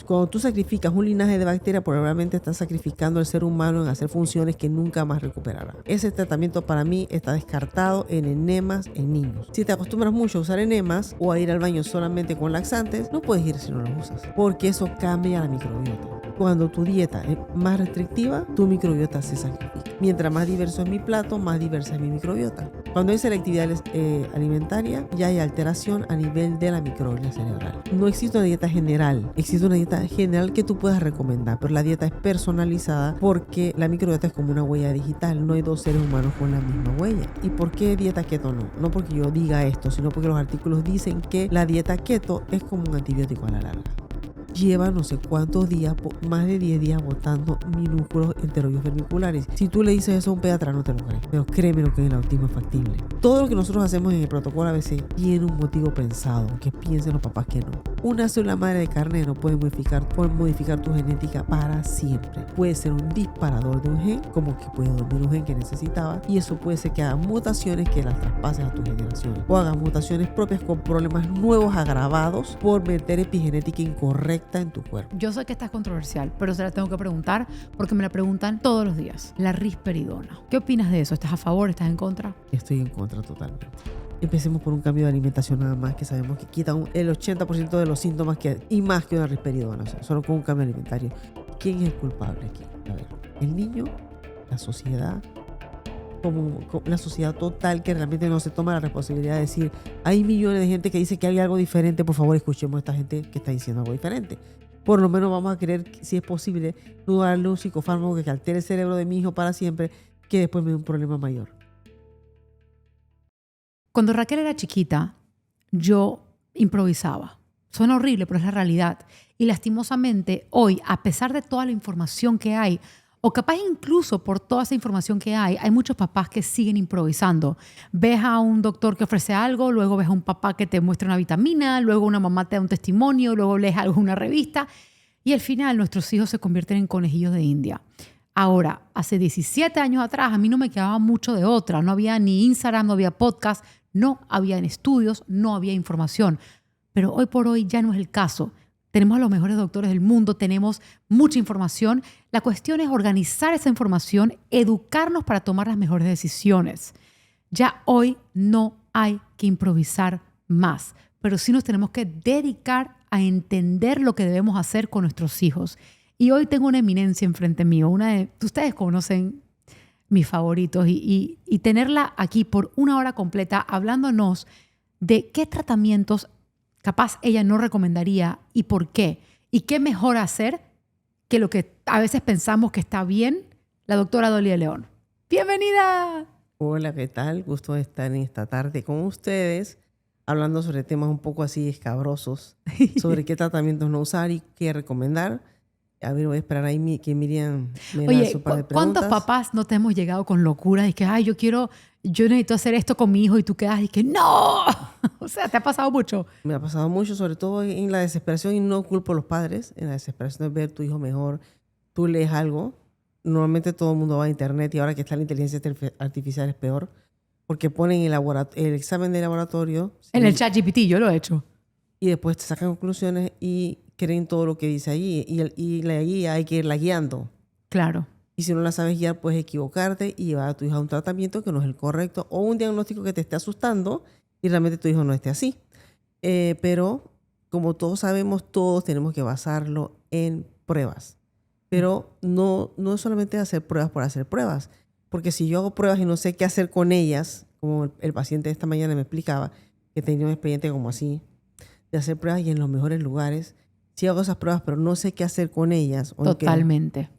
Cuando tú sacrificas un linaje de bacterias, probablemente estás sacrificando al ser humano en hacer funciones que nunca más recuperará. Ese tratamiento para mí está descartado en enemas en niños. Si te acostumbras mucho a usar enemas o a ir al baño solamente con laxantes, no puedes ir si no los usas, porque eso cambia la microbiota. Cuando tu dieta es más restrictiva, tu microbiota se sacrifica. Mientras más diverso es mi plato, más diversa es mi microbiota. Cuando hay selectividad alimentaria, ya hay alteración a nivel de la microbiota cerebral. No existe una dieta general, existe una dieta general que tú puedas recomendar, pero la dieta es personalizada porque la microbiota es como una huella digital. No hay dos seres humanos con la misma huella. ¿Y por qué dieta keto no? No porque yo diga esto, sino porque los artículos dicen que la dieta keto es como un antibiótico a la larga. Lleva no sé cuántos días, más de 10 días botando minúsculos enteroides vermiculares. Si tú le dices eso a un pediatra no te lo cree, pero créeme lo que el autismo es factible. Todo lo que nosotros hacemos en el protocolo ABC tiene un motivo pensado, que piensen los papás que no. Una célula madre de carne no puede modificar tu genética para siempre. Puede ser un disparador de un gen, como que puede dormir un gen que necesitaba, y eso puede ser que haga mutaciones que las traspases a tu generación, o hagas mutaciones propias con problemas nuevos agravados por meter epigenética incorrecta en tu cuerpo. Yo sé que esta es controversial, pero se la tengo que preguntar porque me la preguntan todos los días. La risperidona. ¿Qué opinas de eso? ¿Estás a favor? ¿Estás en contra? Estoy en contra totalmente. Empecemos por un cambio de alimentación nada más, que sabemos que quita el 80% de los síntomas y más que una risperidona, o sea, solo con un cambio alimentario. ¿Quién es el culpable aquí? A ver, el niño, la sociedad, como la sociedad total que realmente no se toma la responsabilidad de decir, hay millones de gente que dice que hay algo diferente, por favor escuchemos a esta gente que está diciendo algo diferente. Por lo menos vamos a querer, si es posible, no darle un psicofármaco que altere el cerebro de mi hijo para siempre, que después me dé un problema mayor. Cuando Raquel era chiquita, yo improvisaba. Suena horrible, pero es la realidad. Y lastimosamente, hoy, a pesar de toda la información que hay, o capaz incluso por toda esa información que hay muchos papás que siguen improvisando. Ves a un doctor que ofrece algo, luego ves a un papá que te muestra una vitamina, luego una mamá te da un testimonio, luego lees algo en una revista y al final nuestros hijos se convierten en conejillos de India. Ahora, hace 17 años atrás a mí no me quedaba mucho de otra. No había ni Instagram, no había podcast, no había estudios, no había información. Pero hoy por hoy ya no es el caso. Tenemos a los mejores doctores del mundo, tenemos mucha información. La cuestión es organizar esa información, educarnos para tomar las mejores decisiones. Ya hoy no hay que improvisar más, pero sí nos tenemos que dedicar a entender lo que debemos hacer con nuestros hijos. Y hoy tengo una eminencia enfrente mío, ustedes conocen mis favoritos, y tenerla aquí por una hora completa hablándonos de qué tratamientos capaz ella no recomendaría y por qué. Y qué mejor hacer que lo que a veces pensamos que está bien, la doctora Dolly de León. ¡Bienvenida! Hola, ¿qué tal? Gusto de estar en esta tarde con ustedes, hablando sobre temas un poco así escabrosos, sobre qué tratamientos no usar y qué recomendar. A ver, voy a esperar ahí que Miriam me lance un par de preguntas. ¿Cuántos papás no te hemos llegado con locura? Y que, yo necesito hacer esto con mi hijo y tú quedas y que ¡no! O sea, ¿te ha pasado mucho? Me ha pasado mucho, sobre todo en la desesperación, y no culpo a los padres, en la desesperación de ver tu hijo mejor. Tú lees algo, normalmente todo el mundo va a internet y ahora que está la inteligencia artificial es peor, porque ponen el examen de laboratorio. En el ChatGPT, yo lo he hecho. Y después te sacan conclusiones y creen todo lo que dice allí. Y la guía hay que irla guiando. Claro. Y si no la sabes guiar, puedes equivocarte y llevar a tu hijo a un tratamiento que no es el correcto o un diagnóstico que te esté asustando y realmente tu hijo no esté así. Pero como todos sabemos, todos tenemos que basarlo en pruebas. Pero no es solamente hacer pruebas por hacer pruebas. Porque si yo hago pruebas y no sé qué hacer con ellas, como el paciente de esta mañana me explicaba, que tenía un expediente como así, de hacer pruebas y en los mejores lugares, si hago esas pruebas pero no sé qué hacer con ellas, Totalmente.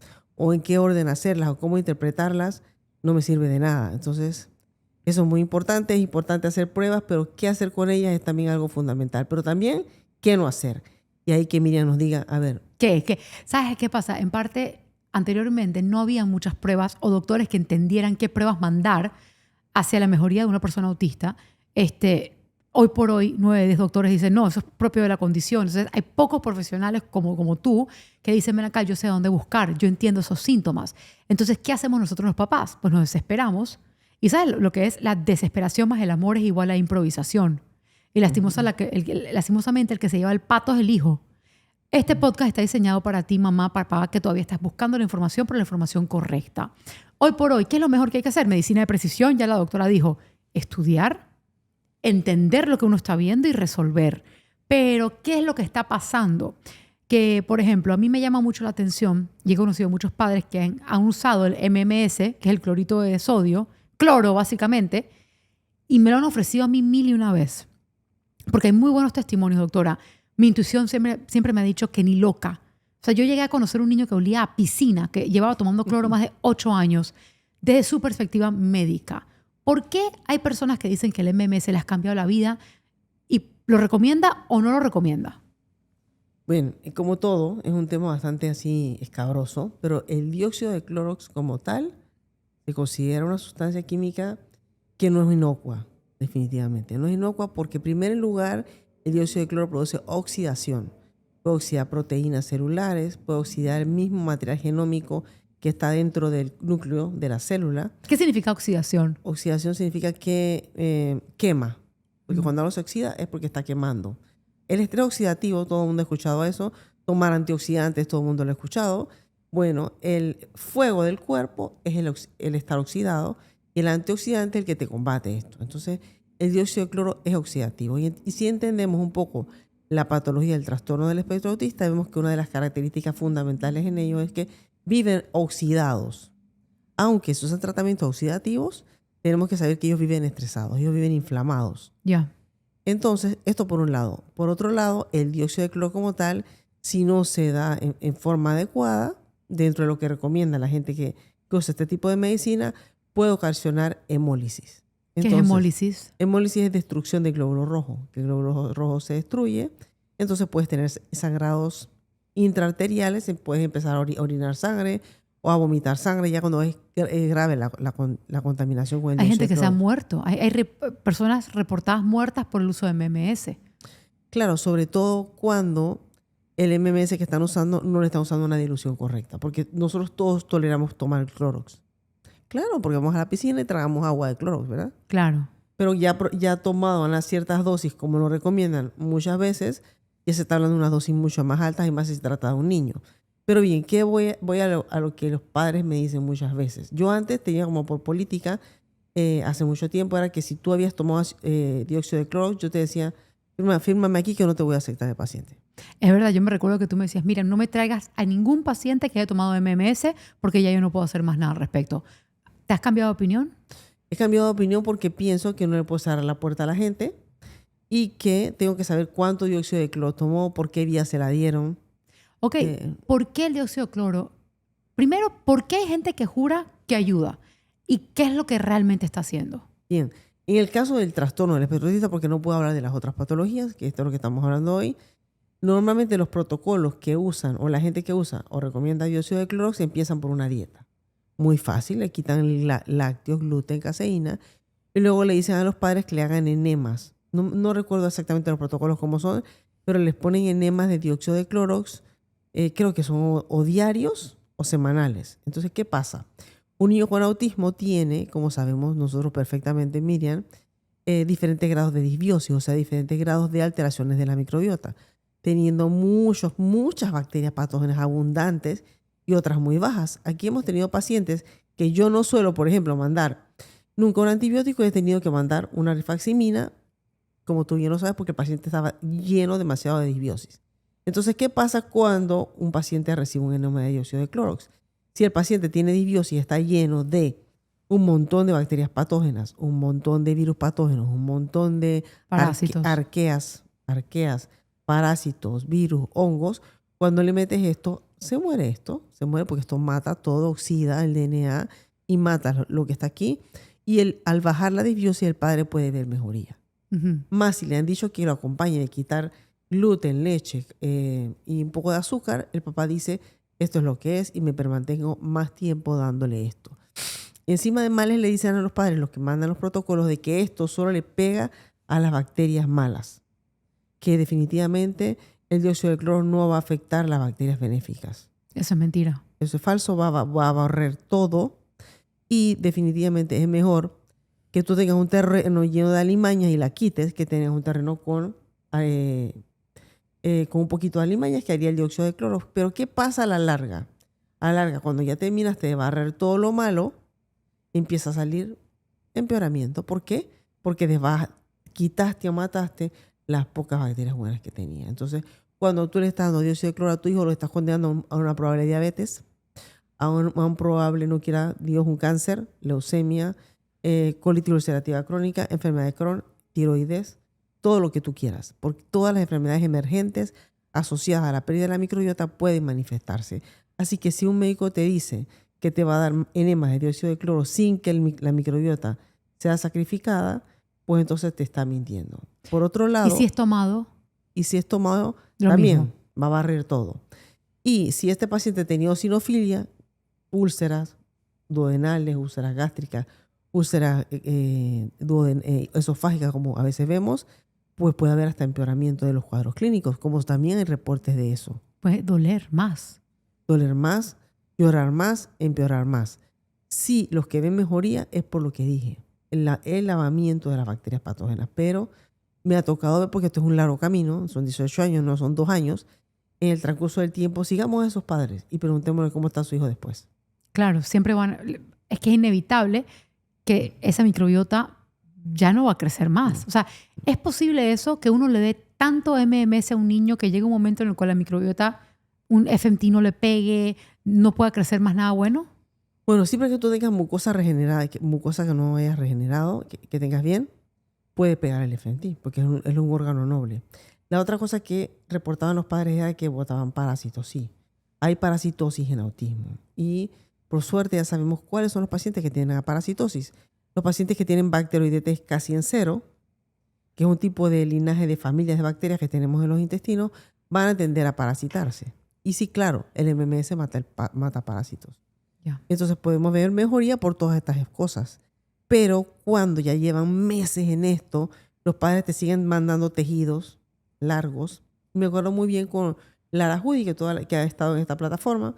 O en qué orden hacerlas o cómo interpretarlas, no me sirve de nada. Entonces, eso es muy importante. Es importante hacer pruebas, pero qué hacer con ellas es también algo fundamental. Pero también, qué no hacer. Y ahí que Miriam nos diga, a ver. ¿Qué? ¿Sabes qué pasa? En parte, anteriormente no había muchas pruebas o doctores que entendieran qué pruebas mandar hacia la mejoría de una persona autista. Hoy por hoy, 9 de 10 doctores dicen, no, eso es propio de la condición. Entonces, hay pocos profesionales como tú que dicen, ven acá, yo sé a dónde buscar, yo entiendo esos síntomas. Entonces, ¿qué hacemos nosotros los papás? Pues nos desesperamos. Y ¿sabes lo que es? La desesperación más el amor es igual a improvisación. Y lastimosamente, el que se lleva el pato es el hijo. Este podcast está diseñado para ti, mamá, papá, que todavía estás buscando la información, pero la información correcta. Hoy por hoy, ¿qué es lo mejor que hay que hacer? Medicina de precisión, ya la doctora dijo, estudiar, entender lo que uno está viendo y resolver. Pero, ¿qué es lo que está pasando? Que, por ejemplo, a mí me llama mucho la atención, y he conocido muchos padres que han usado el MMS, que es el clorito de sodio, cloro básicamente, y me lo han ofrecido a mí 1000 y una vez. Porque hay muy buenos testimonios, doctora. Mi intuición siempre me ha dicho que ni loca. O sea, yo llegué a conocer un niño que olía a piscina, que llevaba tomando cloro más de 8 años, desde su perspectiva médica. ¿Por qué hay personas que dicen que el MMS les ha cambiado la vida y lo recomienda o no lo recomienda? Bueno, como todo, es un tema bastante así escabroso, pero el dióxido de Clorox como tal se considera una sustancia química que no es inocua, definitivamente. No es inocua porque, en primer lugar, el dióxido de cloro produce oxidación. Puede oxidar proteínas celulares, puede oxidar el mismo material genómico que está dentro del núcleo de la célula. ¿Qué significa oxidación? Oxidación significa que quema, porque cuando algo se oxida es porque está quemando. El estrés oxidativo, todo el mundo ha escuchado eso. Tomar antioxidantes, todo el mundo lo ha escuchado. Bueno, el fuego del cuerpo es el estar oxidado y el antioxidante es el que te combate esto. Entonces, el dióxido de cloro es oxidativo. Y si entendemos un poco la patología del trastorno del espectro autista, vemos que una de las características fundamentales en ellos es que viven oxidados. Aunque esos son tratamientos oxidativos, tenemos que saber que ellos viven estresados, ellos viven inflamados. Ya. Entonces, esto por un lado. Por otro lado, el dióxido de cloro como tal, si no se da en forma adecuada, dentro de lo que recomienda la gente que usa este tipo de medicina, puede ocasionar hemólisis. Entonces, ¿qué es hemólisis? Hemólisis es destrucción del glóbulo rojo. El glóbulo rojo se destruye, entonces puedes tener sangrados intraarteriales, puedes empezar a orinar sangre o a vomitar sangre ya cuando es grave la contaminación con el dióxido de cloro. Hay gente que se ha muerto. Hay personas reportadas muertas por el uso de MMS. Claro, sobre todo cuando el MMS que están usando no le están usando una dilución correcta, porque nosotros todos toleramos tomar el Clorox. Claro, porque vamos a la piscina y tragamos agua de Clorox, ¿verdad? Claro. Pero ya tomado en las ciertas dosis, como lo recomiendan muchas veces, ya se está hablando de unas dosis mucho más altas y más si se trata de un niño. Pero bien, ¿qué voy a lo que los padres me dicen muchas veces? Yo antes tenía como por política, hace mucho tiempo, era que si tú habías tomado dióxido de cloro, yo te decía, fírmame aquí que no te voy a aceptar de paciente. Es verdad, yo me recuerdo que tú me decías, mira, no me traigas a ningún paciente que haya tomado MMS porque ya yo no puedo hacer más nada al respecto. ¿Te has cambiado de opinión? He cambiado de opinión porque pienso que no le puedo cerrar la puerta a la gente y que tengo que saber cuánto dióxido de cloro tomó, por qué vía se la dieron. Ok, ¿por qué el dióxido de cloro? Primero, ¿por qué hay gente que jura que ayuda? ¿Y qué es lo que realmente está haciendo? Bien, en el caso del trastorno del espectro autista, porque no puedo hablar de las otras patologías, que esto es lo que estamos hablando hoy, normalmente los protocolos que usan o la gente que usa o recomienda dióxido de cloro se empiezan por una dieta. Muy fácil, le quitan lácteos, gluten, caseína y luego le dicen a los padres que le hagan enemas. No recuerdo exactamente los protocolos cómo son, pero les ponen enemas de dióxido de clorox. Creo que son o diarios o semanales. Entonces, ¿qué pasa? Un niño con autismo tiene, como sabemos nosotros perfectamente, Miriam, diferentes grados de disbiosis, o sea, diferentes grados de alteraciones de la microbiota, teniendo muchas bacterias patógenas abundantes y otras muy bajas. Aquí hemos tenido pacientes que yo no suelo, por ejemplo, mandar nunca un antibiótico, he tenido que mandar una rifaximina, como tú bien lo sabes, porque el paciente estaba demasiado de disbiosis. Entonces, ¿qué pasa cuando un paciente recibe un enema de dióxido de clorox? Si el paciente tiene disbiosis y está lleno de un montón de bacterias patógenas, un montón de virus patógenos, un montón de parásitos, arqueas, parásitos, virus, hongos, cuando le metes esto, se muere porque esto mata todo, oxida el DNA y mata lo que está aquí. Y al bajar la disbiosis, el padre puede ver mejoría. Más si le han dicho que lo acompañe de quitar gluten, leche y un poco de azúcar, el papá dice, esto es lo que es y me mantengo más tiempo dándole esto. Encima de males le dicen a los padres, los que mandan los protocolos, de que esto solo le pega a las bacterias malas, que definitivamente el dióxido de cloro no va a afectar las bacterias benéficas. Eso es mentira. Eso es falso, va a barrer todo y definitivamente es mejor que tú tengas un terreno lleno de alimañas y la quites que tengas un terreno con con un poquito de alimañas que haría el dióxido de cloro. Pero ¿qué pasa a la larga? A la larga, cuando ya terminaste de barrer todo lo malo, empieza a salir empeoramiento. ¿Por qué? Porque quitaste o mataste las pocas bacterias buenas que tenía. Entonces, cuando tú le estás dando dióxido de cloro a tu hijo, lo estás condenando a una probable diabetes, a un probable, no quiera Dios, un cáncer, leucemia, colitis ulcerativa crónica, enfermedad de Crohn, tiroides, todo lo que tú quieras. Porque todas las enfermedades emergentes asociadas a la pérdida de la microbiota pueden manifestarse. Así que si un médico te dice que te va a dar enemas de dióxido de cloro sin que la microbiota sea sacrificada, pues entonces te está mintiendo. Por otro lado... ¿Y si es tomado? Y si es tomado, Lo también mismo. va a barrer todo. Y si este paciente tenía eosinofilia, úlceras duodenales, úlceras gástricas, úlceras esofágicas, como a veces vemos, pues puede haber hasta empeoramiento de los cuadros clínicos, como también hay reportes de eso. Puede doler más. Doler más, llorar más, empeorar más. Sí, los que ven mejoría es por lo que dije, el lavamiento de las bacterias patógenas, pero me ha tocado ver, porque esto es un largo camino, son 18 años, no son 2 años, en el transcurso del tiempo, sigamos a esos padres y preguntémosle cómo está su hijo después. Claro, siempre es que es inevitable que esa microbiota ya no va a crecer más. O sea, ¿es posible eso, que uno le dé tanto MMS a un niño que llegue un momento en el cual la microbiota, un FMT no le pegue, no pueda crecer más nada bueno? Bueno, siempre que tú tengas mucosa regenerada, mucosa que no hayas regenerado, que tengas bien, puede pegar el FMT, porque es un órgano noble. La otra cosa que reportaban los padres era que botaban parásitos. Sí, hay parasitosis en autismo. Y por suerte ya sabemos cuáles son los pacientes que tienen parasitosis. Los pacientes que tienen bacteroidetes casi en cero, que es un tipo de linaje de familias de bacterias que tenemos en los intestinos, van a tender a parasitarse. Y sí, claro, el MMS mata parásitos. Ya. Entonces podemos ver mejoría por todas estas cosas. Pero cuando ya llevan meses en esto, los padres te siguen mandando tejidos largos. Me acuerdo muy bien con Lara Judy, que ha estado en esta plataforma,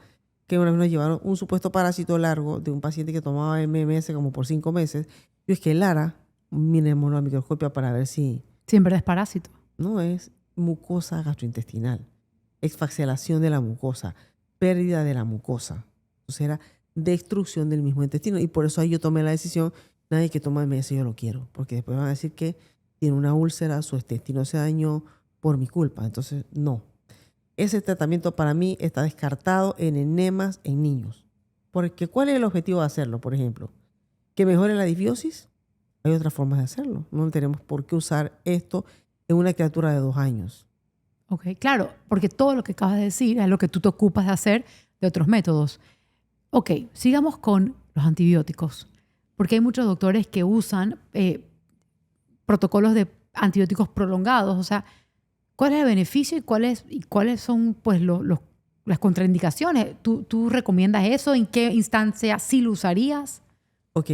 que una vez nos llevaron un supuesto parásito largo de un paciente que tomaba MMS como por 5 meses. Y es que Lara, miremoslo a microscopio para ver si Siempre es parásito. no es mucosa gastrointestinal, exfaxelación de la mucosa, pérdida de la mucosa. Entonces era destrucción del mismo intestino. Y por eso ahí yo tomé la decisión, nadie que toma MS yo lo quiero, porque después van a decir que tiene una úlcera, su intestino se dañó por mi culpa. Entonces, no. Ese tratamiento para mí está descartado en enemas en niños. Porque ¿cuál es el objetivo de hacerlo, por ejemplo? ¿Que mejore la disbiosis? Hay otras formas de hacerlo. No tenemos por qué usar esto en una criatura de 2 años. Ok, claro, porque todo lo que acabas de decir es lo que tú te ocupas de hacer de otros métodos. Ok, sigamos con los antibióticos, porque hay muchos doctores que usan protocolos de antibióticos prolongados. O sea, ¿cuál es el beneficio y cuáles son pues, las contraindicaciones? ¿Tú recomiendas eso? ¿En qué instancia sí lo usarías? Ok.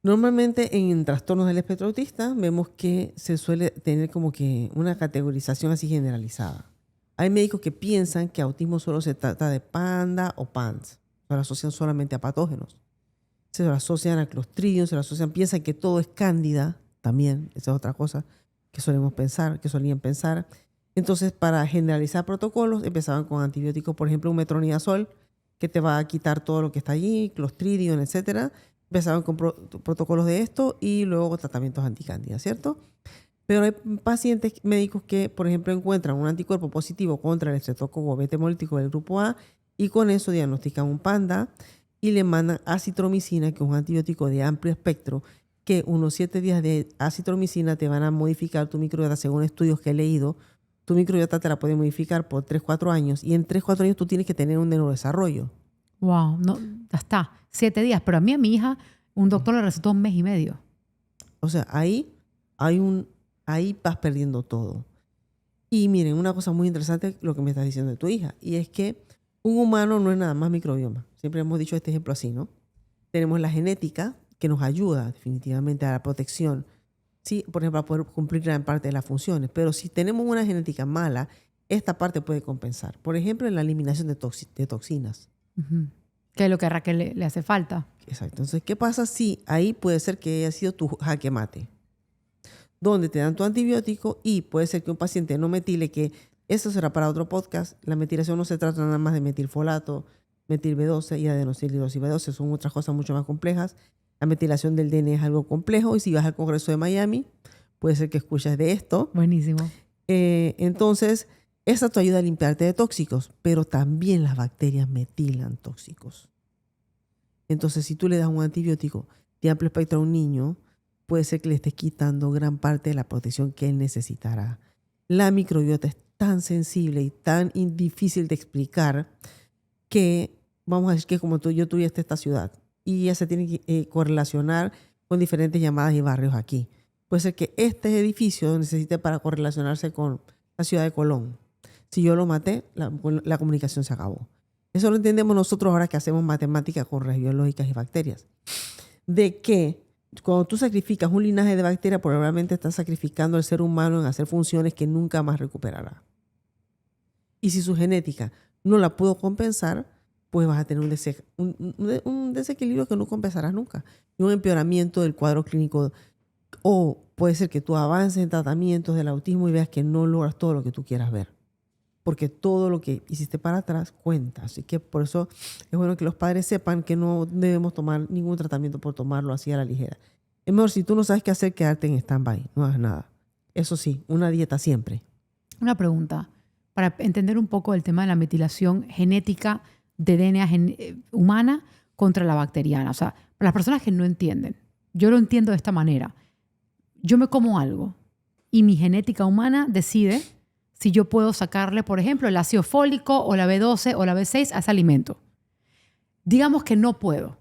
Normalmente en trastornos del espectro autista vemos que se suele tener como que una categorización así generalizada. Hay médicos que piensan que autismo solo se trata de panda o PANS. Se lo asocian solamente a patógenos. Se lo asocian a Clostridium, piensan que todo es cándida también. Esa es otra cosa que solían pensar. Entonces, para generalizar protocolos, empezaban con antibióticos, por ejemplo, un metronidazol, que te va a quitar todo lo que está allí, Clostridium, etcétera. Empezaban con protocolos de esto y luego tratamientos anticándida, ¿cierto? Pero hay pacientes médicos que, por ejemplo, encuentran un anticuerpo positivo contra el estreptococo beta hemolítico del grupo A y con eso diagnostican un PANDA y le mandan acitromicina, que es un antibiótico de amplio espectro, que unos 7 días de acitromicina te van a modificar tu microbiota. Según estudios que he leído, tu microbiota te la puede modificar por 3-4 años y en 3-4 años tú tienes que tener un neurodesarrollo. Wow, no, ya está, 7 días. Pero a mi hija, un doctor le recetó 1 mes y medio. O sea, ahí vas perdiendo todo. Y miren, una cosa muy interesante lo que me estás diciendo de tu hija, y es que un humano no es nada más microbioma. Siempre hemos dicho este ejemplo así, ¿no? Tenemos la genética, que nos ayuda definitivamente a la protección, ¿sí? Por ejemplo, a poder cumplir gran parte de las funciones. Pero si tenemos una genética mala, esta parte puede compensar. Por ejemplo, en la eliminación de toxinas. Uh-huh. Que es lo que a Raquel le hace falta. Exacto. Entonces, ¿qué pasa si ahí puede ser que haya sido tu jaque mate? Donde te dan tu antibiótico y puede ser que un paciente no metile que Eso será para otro podcast. La metilación no se trata nada más de metilfolato, metil B12 y adenosilidosis B12. Son otras cosas mucho más complejas. La metilación del DNA es algo complejo y si vas al Congreso de Miami, puede ser que escuches de esto. Buenísimo. Entonces, esa te ayuda a limpiarte de tóxicos, pero también las bacterias metilan tóxicos. Entonces, si tú le das un antibiótico de amplio espectro a un niño, puede ser que le estés quitando gran parte de la protección que él necesitará. La microbiota es tan sensible y tan difícil de explicar que, vamos a decir que como yo tuviese esta ciudad y ella se tiene que correlacionar con diferentes llamadas y barrios aquí. Puede ser que este edificio necesite para correlacionarse con la ciudad de Colón. Si yo lo maté, la comunicación se acabó. Eso lo entendemos nosotros ahora que hacemos matemáticas con redes biológicas y bacterias. De que cuando tú sacrificas un linaje de bacterias, probablemente estás sacrificando al ser humano en hacer funciones que nunca más recuperará. Y si su genética no la pudo compensar, pues vas a tener un desequilibrio que no compensarás nunca. Y un empeoramiento del cuadro clínico. O puede ser que tú avances en tratamientos del autismo y veas que no logras todo lo que tú quieras ver. Porque todo lo que hiciste para atrás cuenta. Así que por eso es bueno que los padres sepan que no debemos tomar ningún tratamiento por tomarlo así a la ligera. Es mejor si tú no sabes qué hacer, quedarte en stand-by. No hagas nada. Eso sí, una dieta siempre. Una pregunta, para entender un poco el tema de la metilación genética de DNA humana contra la bacteriana. O sea, para las personas que no entienden, yo lo entiendo de esta manera. Yo me como algo y mi genética humana decide si yo puedo sacarle, por ejemplo, el ácido fólico o la B12 o la B6 a ese alimento. Digamos que no puedo,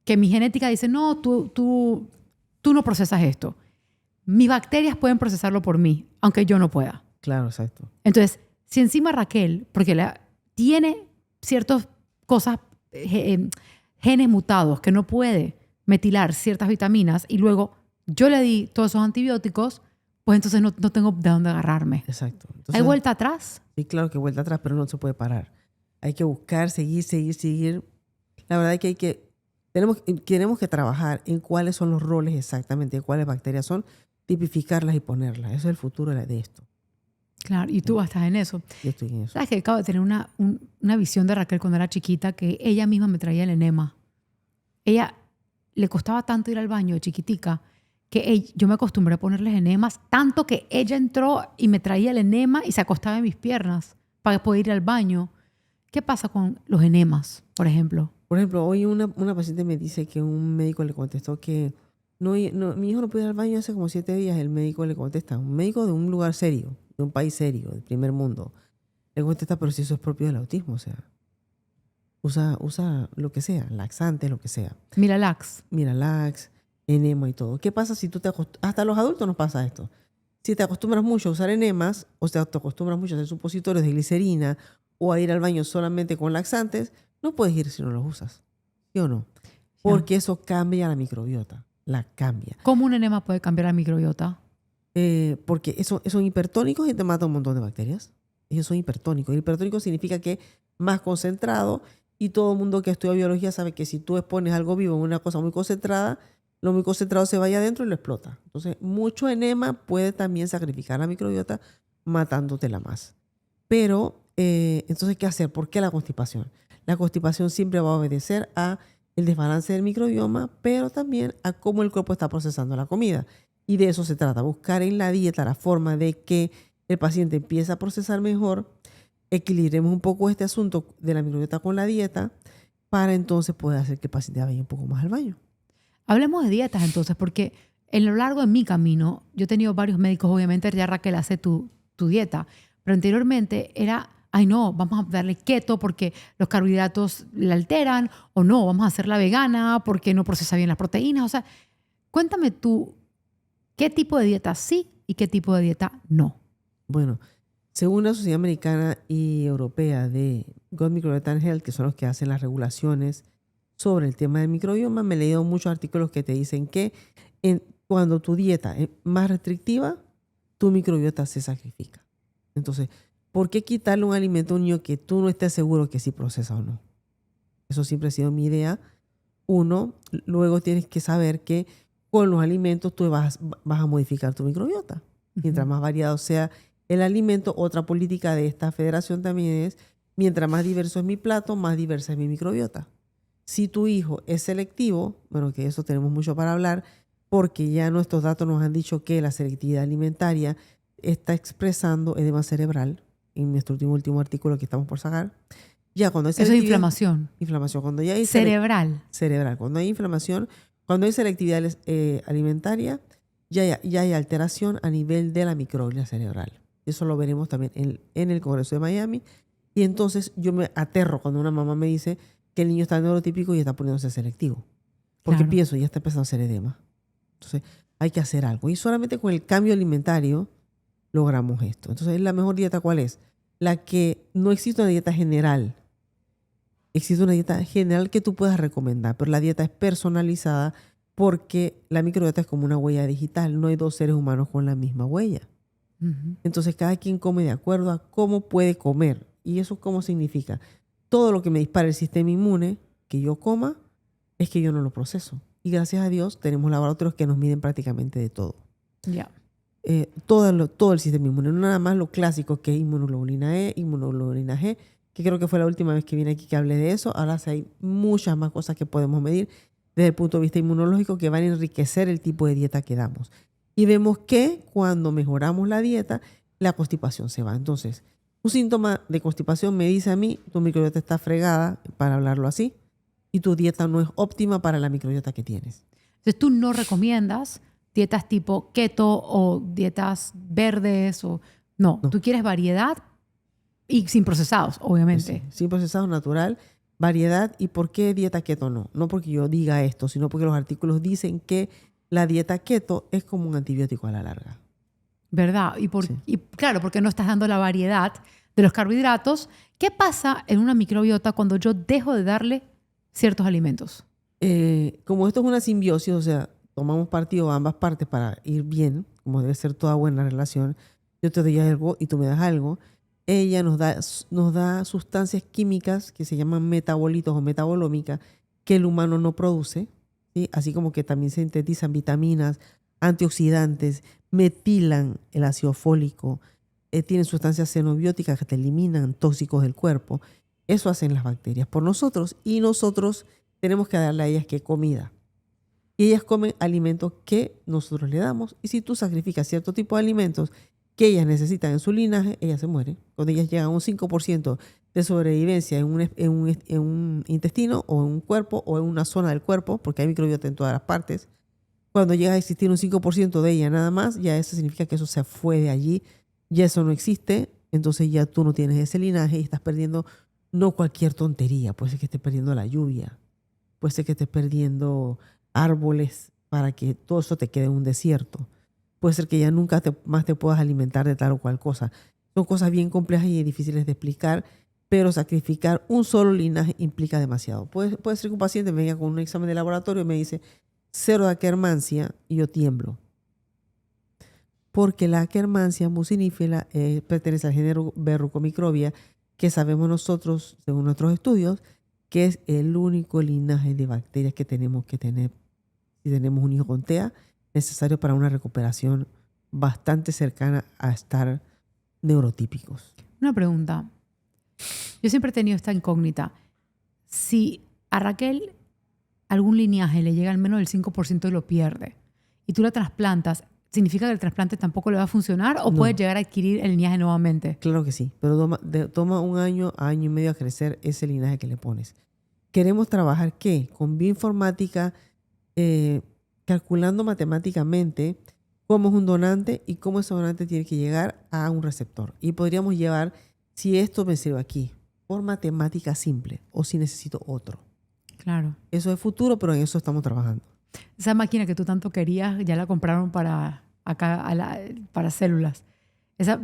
que mi genética dice, no, tú no procesas esto. Mis bacterias pueden procesarlo por mí, aunque yo no pueda. Claro, exacto. Entonces, si encima Raquel, porque tiene ciertas cosas, genes mutados que no puede metilar ciertas vitaminas y luego yo le di todos esos antibióticos, pues entonces no tengo de dónde agarrarme. Exacto. Entonces, ¿Hay vuelta atrás? Sí, claro que vuelta atrás, pero no se puede parar. Hay que buscar, seguir. La verdad es que tenemos que trabajar en cuáles son los roles exactamente, de cuáles bacterias son, tipificarlas y ponerlas. Eso es el futuro de esto. Claro, y tú estás en eso. Yo estoy en eso. ¿Sabes que acabo de tener una visión de Raquel cuando era chiquita que ella misma me traía el enema? Ella le costaba tanto ir al baño de chiquitica que yo me acostumbré a ponerles enemas, tanto que ella entró y me traía el enema y se acostaba en mis piernas para poder ir al baño. ¿Qué pasa con los enemas, por ejemplo? Por ejemplo, hoy una paciente me dice que un médico le contestó que mi hijo no puede ir al baño hace como 7 días. El médico le contesta, un médico de un lugar serio, de un país serio, del primer mundo, le contesta, pero si eso es propio del autismo, o sea, usa lo que sea, laxante, lo que sea. Miralax. Miralax, enema y todo. ¿Qué pasa si tú hasta a los adultos nos pasa esto? Si te acostumbras mucho a usar enemas, o sea, te acostumbras mucho a hacer supositorios de glicerina o a ir al baño solamente con laxantes, no puedes ir si no los usas. ¿Sí o no? Porque eso cambia la microbiota. La cambia. ¿Cómo un enema puede cambiar la microbiota? Porque son hipertónicos y te mata un montón de bacterias. Ellos son hipertónicos. El hipertónico significa que más concentrado, y todo el mundo que estudia biología sabe que si tú expones algo vivo en una cosa muy concentrada, lo muy concentrado se vaya adentro y lo explota. Entonces, mucho enema puede también sacrificar la microbiota matándotela más. Pero, entonces, ¿qué hacer? ¿Por qué la constipación? La constipación siempre va a obedecer a el desbalance del microbioma, pero también a cómo el cuerpo está procesando la comida. Y de eso se trata, buscar en la dieta la forma de que el paciente empiece a procesar mejor, equilibremos un poco este asunto de la microbiota con la dieta para entonces poder hacer que el paciente vaya un poco más al baño. Hablemos de dietas entonces, porque en lo largo de mi camino, yo he tenido varios médicos, obviamente ya Raquel hace tu dieta, pero anteriormente era, ay no, vamos a darle keto porque los carbohidratos la alteran, o no, vamos a hacerla vegana porque no procesa bien las proteínas. O sea, cuéntame tú, ¿qué tipo de dieta sí y qué tipo de dieta no? Bueno, según la Sociedad Americana y Europea de Gut Microbiota and Health, que son los que hacen las regulaciones sobre el tema del microbioma, me he leído muchos artículos que te dicen que cuando tu dieta es más restrictiva, tu microbiota se sacrifica. Entonces, ¿por qué quitarle un alimento a un niño que tú no estés seguro que sí procesa o no? Eso siempre ha sido mi idea. Uno, luego tienes que saber que con los alimentos tú vas a modificar tu microbiota. Mientras más variado sea el alimento. Otra política de esta federación también es, mientras más diverso es mi plato, más diversa es mi microbiota. Si tu hijo es selectivo, bueno, que eso tenemos mucho para hablar, porque ya nuestros datos nos han dicho que la selectividad alimentaria está expresando edema cerebral, en nuestro último artículo que estamos por sacar. Ya cuando hay Eso es inflamación. Inflamación. Cuando ya hay cerebral. Cerebral. Cuando hay inflamación, cuando hay selectividad alimentaria, ya hay alteración a nivel de la microglia cerebral. Eso lo veremos también en el Congreso de Miami. Y entonces yo me aterro cuando una mamá me dice que el niño está neurotípico y está poniéndose selectivo. Porque Claro. pienso, ya está empezando a hacer edema. Entonces hay que hacer algo. Y solamente con el cambio alimentario logramos esto. Entonces, ¿la mejor dieta cuál es? La que no existe una dieta general. Existe una dieta general que tú puedas recomendar, pero la dieta es personalizada porque la microbiota es como una huella digital. No hay dos seres humanos con la misma huella. Ujú. Entonces, cada quien come de acuerdo a cómo puede comer. ¿Y eso cómo significa? Todo lo que me dispara el sistema inmune que yo coma es que yo no lo proceso. Y gracias a Dios tenemos laboratorios que nos miden prácticamente de todo. Ya. Todo el sistema inmune, no nada más lo clásico que es inmunoglobulina E, inmunoglobulina G, que creo que fue la última vez que vine aquí que hablé de eso. Ahora sí hay muchas más cosas que podemos medir desde el punto de vista inmunológico que van a enriquecer el tipo de dieta que damos. Y vemos que cuando mejoramos la dieta, la constipación se va. Entonces, un síntoma de constipación me dice a mí, tu microbiota está fregada, para hablarlo así, y tu dieta no es óptima para la microbiota que tienes. Entonces tú no recomiendas dietas tipo keto o dietas verdes o no. Tú quieres variedad y sin procesados, obviamente. Sí, sin procesado, natural, variedad. ¿Y por qué dieta keto no? No porque yo diga esto, sino porque los artículos dicen que la dieta keto es como un antibiótico a la larga. ¿Verdad? Sí. Y claro, porque no estás dando la variedad de los carbohidratos. ¿Qué pasa en una microbiota cuando yo dejo de darle ciertos alimentos? Como esto es una simbiosis, o sea, tomamos partido a ambas partes para ir bien, como debe ser toda buena relación. Yo te doy algo y tú me das algo. Ella nos da sustancias químicas que se llaman metabolitos o metabolómicas que el humano no produce, ¿sí? Así como que también sintetizan vitaminas, antioxidantes, metilan el ácido fólico, tienen sustancias xenobióticas que te eliminan tóxicos del cuerpo. Eso hacen las bacterias por nosotros y nosotros tenemos que darle a ellas ¿qué? Comida. Y ellas comen alimentos que nosotros le damos. Y si tú sacrificas cierto tipo de alimentos que ellas necesitan en su linaje, ellas se mueren. Cuando ellas llegan a un 5% de sobrevivencia en un intestino o en un cuerpo o en una zona del cuerpo, porque hay microbiota en todas las partes, cuando llega a existir un 5% de ella nada más, ya eso significa que eso se fue de allí, ya eso no existe, entonces ya tú no tienes ese linaje y estás perdiendo no cualquier tontería. Puede ser que estés perdiendo la lluvia, puede ser que estés perdiendo árboles para que todo eso te quede en un desierto. Puede ser que ya nunca más te puedas alimentar de tal o cual cosa. Son cosas bien complejas y difíciles de explicar, pero sacrificar un solo linaje implica demasiado. Puede ser que un paciente me venga con un examen de laboratorio y me dice 0 de Akkermansia y yo tiemblo. Porque la Akkermansia mucinífera pertenece al género Verrucomicrobia, que sabemos nosotros, según nuestros estudios, que es el único linaje de bacterias que tenemos que tener si tenemos un hijo con TEA, necesario para una recuperación bastante cercana a estar neurotípicos. Una pregunta. Yo siempre he tenido esta incógnita. Si a Raquel algún linaje le llega al menos del 5% y lo pierde, y tú la trasplantas, ¿significa que el trasplante tampoco le va a funcionar o No. puede llegar a adquirir el linaje nuevamente? Claro que sí, pero toma un año a año y medio a crecer ese linaje que le pones. Queremos trabajar, ¿qué? Con bioinformática, calculando matemáticamente cómo es un donante y cómo ese donante tiene que llegar a un receptor. Y podríamos llevar, si esto me sirve aquí, por matemática simple o si necesito otro. Claro. Eso es futuro, pero en eso estamos trabajando. Esa máquina que tú tanto querías, ya la compraron para para células.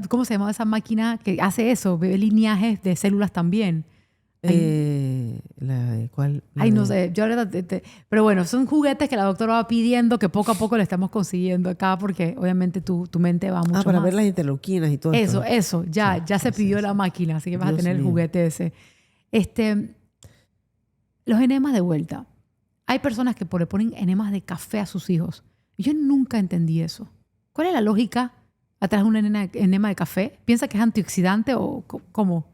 ¿Cómo se llama esa máquina que hace eso? Ve lineajes de células también. ¿Cuál? Ay, no sé. Yo ahora pero bueno, son juguetes que la doctora va pidiendo que poco a poco le estamos consiguiendo acá porque obviamente tu mente va mucho para más. ver las interleuquinas y todo Eso, esto. eso. Ya se pidió la máquina, así que vas a tener el juguete ese. Los enemas de vuelta. Hay personas que le ponen enemas de café a sus hijos. Yo nunca entendí eso. ¿Cuál es la lógica atrás de un enema de café? ¿Piensa que es antioxidante o cómo?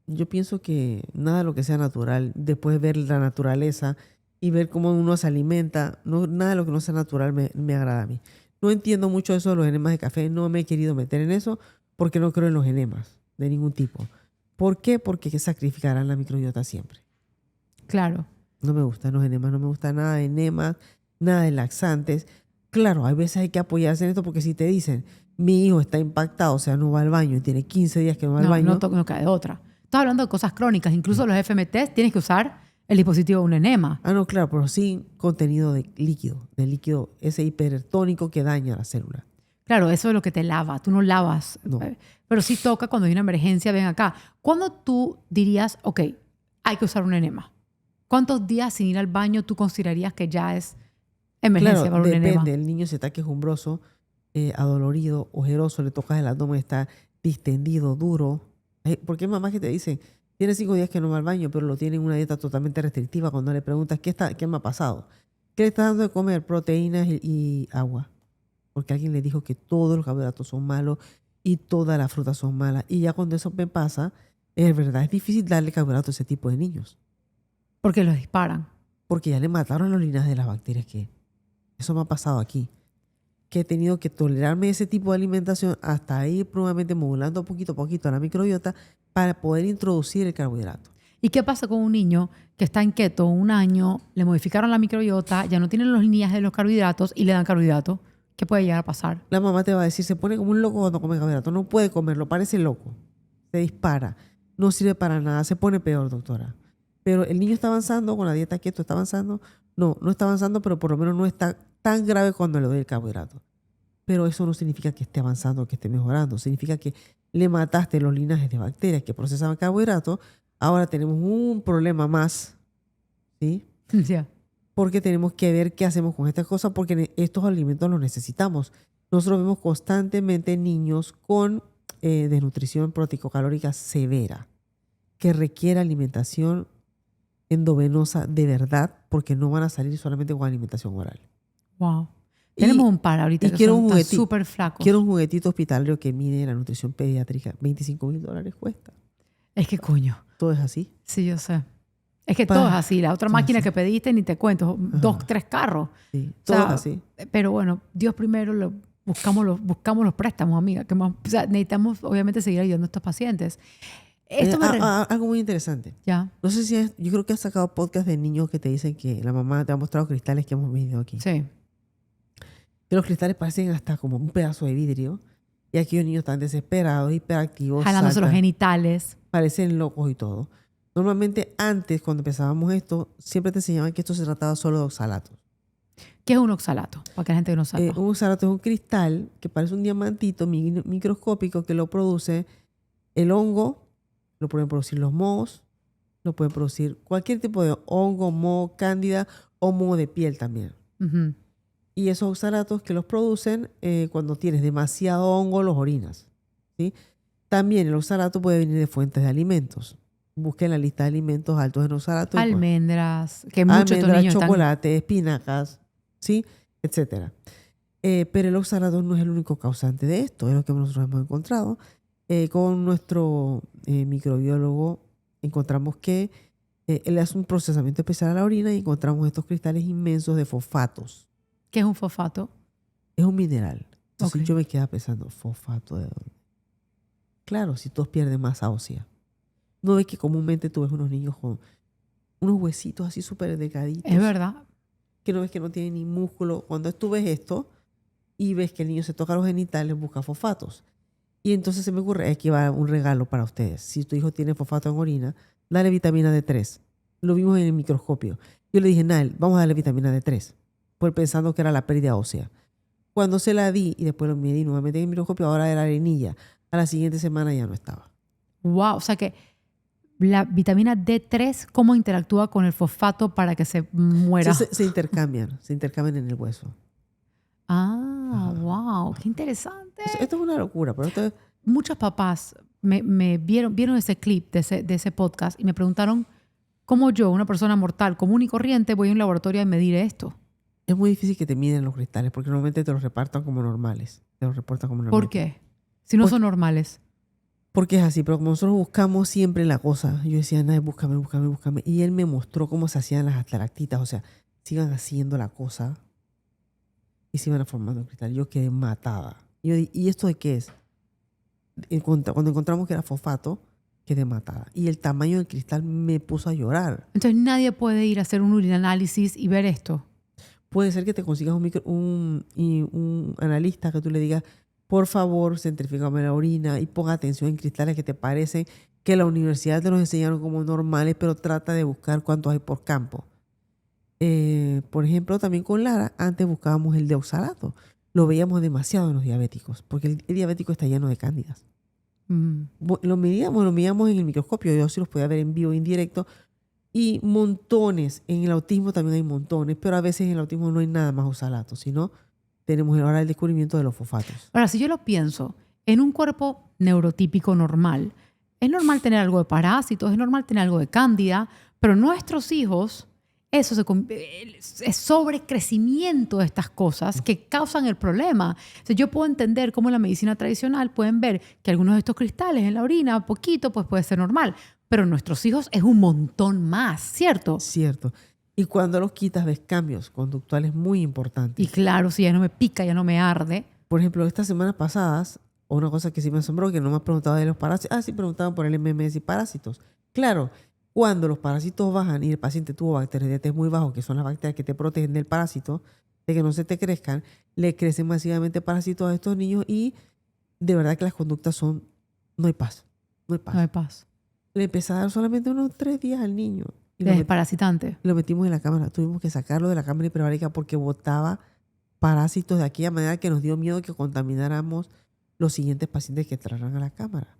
Yo pienso que nada de lo que sea natural, después de ver la naturaleza y ver cómo uno se alimenta, no, nada de lo que no sea natural me agrada a mí. No entiendo mucho eso de los enemas de café, no me he querido meter en eso porque no creo en los enemas de ningún tipo. ¿Por qué? Porque sacrificarán la microbiota siempre. Claro. No me gustan los enemas, no me gusta nada de enemas, nada de laxantes. Claro, hay veces hay que apoyarse en esto porque si te dicen, mi hijo está impactado, o sea, no va al baño y tiene 15 días que no va al baño. No cae de otra. Estás hablando de cosas crónicas. Incluso los FMTs tienes que usar el dispositivo de un enema. Ah, no, claro, pero sin contenido de líquido ese hipertónico que daña la célula. Claro, eso es lo que te lava. Tú no lavas. No. Pero sí toca cuando hay una emergencia, ven acá. ¿Cuándo tú dirías, ok, hay que usar un enema? ¿Cuántos días sin ir al baño tú considerarías que ya es emergencia Claro, para un enema? depende. El niño se está quejumbroso, adolorido, ojeroso, le tocas el abdomen, está distendido, duro. Porque hay mamás que te dicen, tiene 5 días que no va al baño, pero lo tiene en una dieta totalmente restrictiva. Cuando le preguntas, ¿qué me ha pasado? ¿Qué le está dando de comer? Proteínas y agua. Porque alguien le dijo que todos los carbohidratos son malos y todas las frutas son malas. Y ya cuando eso me pasa, es verdad, es difícil darle carbohidratos a ese tipo de niños. Porque los disparan. Porque ya le mataron los linajes de las bacterias que... Eso me ha pasado aquí. Que he tenido que tolerarme ese tipo de alimentación hasta ir probablemente modulando poquito a poquito la microbiota para poder introducir el carbohidrato. ¿Y qué pasa con un niño que está en keto 1 año, le modificaron la microbiota, ya no tienen los linajes de los carbohidratos y le dan carbohidratos? ¿Qué puede llegar a pasar? La mamá te va a decir, se pone como un loco cuando come carbohidrato. No puede comerlo, parece loco. Se dispara. No sirve para nada. Se pone peor, doctora. Pero el niño está avanzando con la dieta keto, está avanzando. No está avanzando, pero por lo menos no está tan grave cuando le doy el carbohidrato. Pero eso no significa que esté avanzando, que esté mejorando. Significa que le mataste los linajes de bacterias que procesaban carbohidratos. Ahora tenemos un problema más, ¿sí? Yeah. Porque tenemos que ver qué hacemos con estas cosas porque estos alimentos los necesitamos. Nosotros vemos constantemente niños con desnutrición proteico-calórica severa que requiere alimentación endovenosa de verdad porque no van a salir solamente con alimentación oral. Wow. Tenemos un par ahorita que son súper flacos. Quiero un juguetito hospitalario que mide la nutrición pediátrica. $25,000 cuesta. Es que coño. ¿Todo es así? Sí, yo sé. Es que todo es así. La otra máquina así. Que pediste, ni te cuento, 2, 3 carros. Sí, todo es así. Pero bueno, Dios primero, buscamos los préstamos, amiga. O sea, necesitamos obviamente seguir ayudando a estos pacientes. Algo muy interesante. Ya. No sé si yo creo que has sacado podcast de niños que te dicen que la mamá te ha mostrado cristales que hemos visto aquí. Sí. Que los cristales parecen hasta como un pedazo de vidrio. Y aquellos niños están desesperados, hiperactivos. Jalándose saltan, los genitales. Parecen locos y todo. Normalmente antes, cuando empezábamos esto, siempre te enseñaban que esto se trataba solo de oxalatos. ¿Qué es un oxalato? Para que la gente no sepa. Un oxalato es un cristal que parece un diamantito microscópico que lo produce el hongo, lo pueden producir los mohos, lo pueden producir cualquier tipo de hongo, moho, cándida o moho de piel también. Uh-huh. Y esos oxalatos que los producen cuando tienes demasiado hongo los orinas, ¿sí? También el oxalato puede venir de fuentes de alimentos. Busquen la lista de alimentos altos en oxalato. Almendras, que muchos de estos niños chocolate, espinacas, ¿sí? Etcétera. Pero el oxalato no es el único causante de esto, es lo que nosotros hemos encontrado. Con nuestro microbiólogo encontramos que él hace un procesamiento especial a la orina y encontramos estos cristales inmensos de fosfatos. ¿Qué es un fosfato? Es un mineral. Entonces Okay. yo me quedaba pensando, ¿fosfato de dónde? Claro, si todos pierden masa ósea. ¿No ves que comúnmente tú ves unos niños con unos huesitos así súper delgaditos? Es verdad. Que no ves que no tienen ni músculo. Cuando tú ves esto y ves que el niño se toca los genitales, busca fosfatos. Y entonces se me ocurre, aquí va un regalo para ustedes. Si tu hijo tiene fosfato en orina, dale vitamina D3. Lo vimos en el microscopio. Yo le dije, Nael, vamos a darle vitamina D3. Pues pensando que era la pérdida ósea. Cuando se la di y después lo medí nuevamente en el microscopio, ahora era arenilla. A la siguiente semana ya no estaba. Wow, o sea que la vitamina D3, ¿cómo interactúa con el fosfato para que se muera? Se intercambian en el hueso. Wow, qué interesante. Esto es una locura, pero esto es... Muchos papás me vieron ese clip de ese podcast y me preguntaron cómo yo, una persona mortal, común y corriente, voy a un laboratorio a medir esto. Es muy difícil que te miden los cristales porque normalmente te los repartan como normales. te lo reporta como normal. ¿Por qué? Si no son normales. Porque es así, pero como nosotros buscamos siempre la cosa, yo decía, nadie, búscame. Y él me mostró cómo se hacían las estalactitas, o sea, se iban haciendo la cosa y se iban formando en cristal. Yo quedé matada. ¿Y esto de qué es? Cuando encontramos que era fosfato, quedé matada. Y el tamaño del cristal me puso a llorar. Entonces nadie puede ir a hacer un urinanálisis y ver esto. Puede ser que te consigas un analista que tú le digas, por favor, centrifúgame la orina y ponga atención en cristales que te parecen que la universidad te los enseñaron como normales, pero trata de buscar cuántos hay por campo. Por ejemplo, también con Lara, antes buscábamos el de oxalato. Lo veíamos demasiado en los diabéticos, porque el diabético está lleno de cándidas. Lo medíamos en el microscopio, yo sí los podía ver en vivo, en directo, y montones. En el autismo también hay montones, pero a veces en el autismo no hay nada más oxalato, sino tenemos ahora el descubrimiento de los fosfatos. Ahora, si yo lo pienso, en un cuerpo neurotípico normal, es normal tener algo de parásitos, es normal tener algo de cándida, pero nuestros hijos, eso es sobrecrecimiento de estas cosas que causan el problema. O sea, yo puedo entender cómo en la medicina tradicional pueden ver que algunos de estos cristales en la orina, poquito, pues puede ser normal, pero en nuestros hijos es un montón más, ¿cierto? Cierto. Y cuando los quitas ves cambios conductuales muy importantes. Y claro, si ya no me pica, ya no me arde. Por ejemplo, estas semanas pasadas, una cosa que sí me asombró, que no me has preguntado de los parásitos. Sí preguntaban por el MMS y parásitos. Claro, cuando los parásitos bajan y el paciente tuvo bacterias de test muy bajos, que son las bacterias que te protegen del parásito, de que no se te crezcan, le crecen masivamente parásitos a estos niños y de verdad que las conductas son, no hay paz. No hay paz. No hay paz. Le empecé a dar solamente unos 3 días al niño. De desparasitante. Lo metimos en la cámara. Tuvimos que sacarlo de la cámara hiperbárica porque botaba parásitos de aquella manera que nos dio miedo que contamináramos los siguientes pacientes que entraran a la cámara.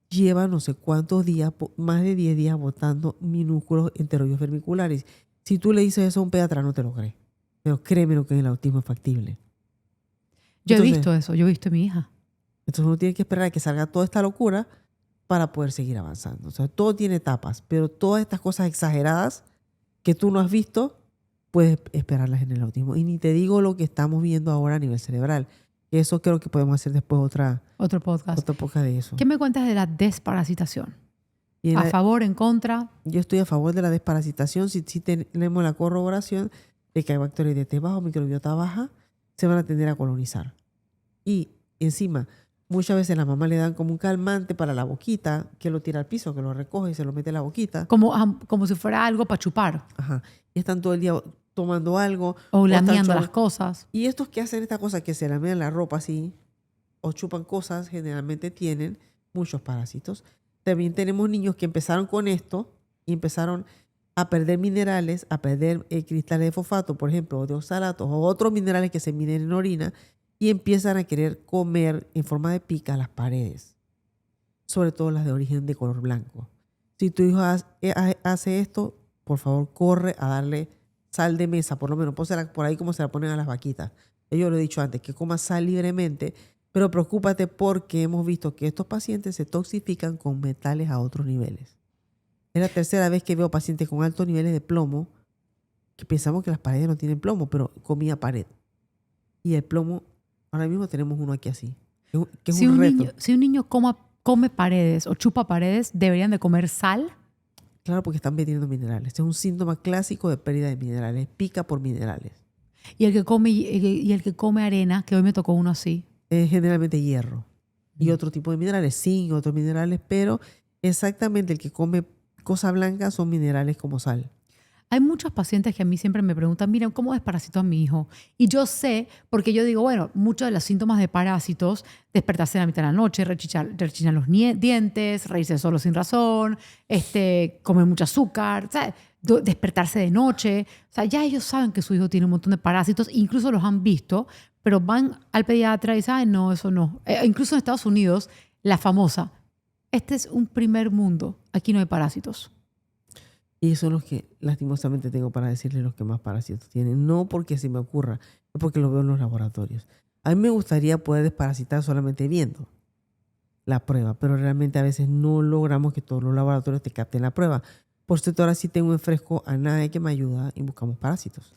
Lleva no sé cuántos días, más de 10 días botando minúsculos enterollos vermiculares. Si tú le dices eso a un pediatra, no te lo cree. Pero créeme lo que en el autismo es factible. Yo he visto eso, yo he visto a mi hija. Entonces uno tiene que esperar a que salga toda esta locura para poder seguir avanzando. O sea, todo tiene etapas, pero todas estas cosas exageradas que tú no has visto, puedes esperarlas en el autismo. Y ni te digo lo que estamos viendo ahora a nivel cerebral. Eso creo que podemos hacer después otro podcast de eso. ¿Qué me cuentas de la desparasitación? Y ¿A favor, en contra? Yo estoy a favor de la desparasitación. Si tenemos la corroboración de que hay bacterias de test bajo, microbiota baja, se van a tender a colonizar. Y encima, muchas veces las mamás le dan como un calmante para la boquita, que lo tira al piso, que lo recoge y se lo mete en la boquita. Como si fuera algo para chupar. Ajá. Y están todo el día tomando algo. O lameando las cosas. Y estos que hacen esta cosa, que se lamean la ropa así, o chupan cosas, generalmente tienen muchos parásitos. También tenemos niños que empezaron con esto y empezaron a perder minerales, a perder cristales de fosfato, por ejemplo, o de oxalatos, o otros minerales que se miden en orina, y empiezan a querer comer en forma de pica las paredes, sobre todo las de origen de color blanco. Si tu hijo hace esto, por favor, corre a darle sal de mesa, por lo menos, pónsela por ahí como se la ponen a las vaquitas. Yo lo he dicho antes, que coma sal libremente, pero preocúpate porque hemos visto que estos pacientes se toxifican con metales a otros niveles. Es la tercera vez que veo pacientes con altos niveles de plomo, que pensamos que las paredes no tienen plomo, pero comía pared. Y el plomo, ahora mismo tenemos uno aquí así, que es un reto. Si un niño come paredes o chupa paredes, ¿deberían de comer sal? Claro, porque están perdiendo minerales. Es un síntoma clásico de pérdida de minerales. Pica por minerales. Y el que come arena, que hoy me tocó uno así. Es generalmente hierro. Y otro tipo de minerales, zinc, otros minerales, pero exactamente el que come cosa blanca son minerales como sal. Hay muchos pacientes que a mí siempre me preguntan, miren, ¿cómo desparasito a mi hijo? Y yo sé, porque yo digo, bueno, muchos de los síntomas de parásitos, despertarse en la mitad de la noche, rechinar los dientes, reírse solo sin razón, comer mucho azúcar, ¿sabes? Despertarse de noche. O sea, ya ellos saben que su hijo tiene un montón de parásitos, incluso los han visto, pero van al pediatra y dicen, ay, no, eso no. Incluso en Estados Unidos, la famosa, este es un primer mundo, aquí no hay parásitos. Y son los que lastimosamente tengo para decirles los que más parásitos tienen. No porque se me ocurra, es porque lo veo en los laboratorios. A mí me gustaría poder desparasitar solamente viendo la prueba, pero realmente a veces no logramos que todos los laboratorios te capten la prueba. Por cierto, ahora sí tengo en fresco a nadie que me ayuda y buscamos parásitos.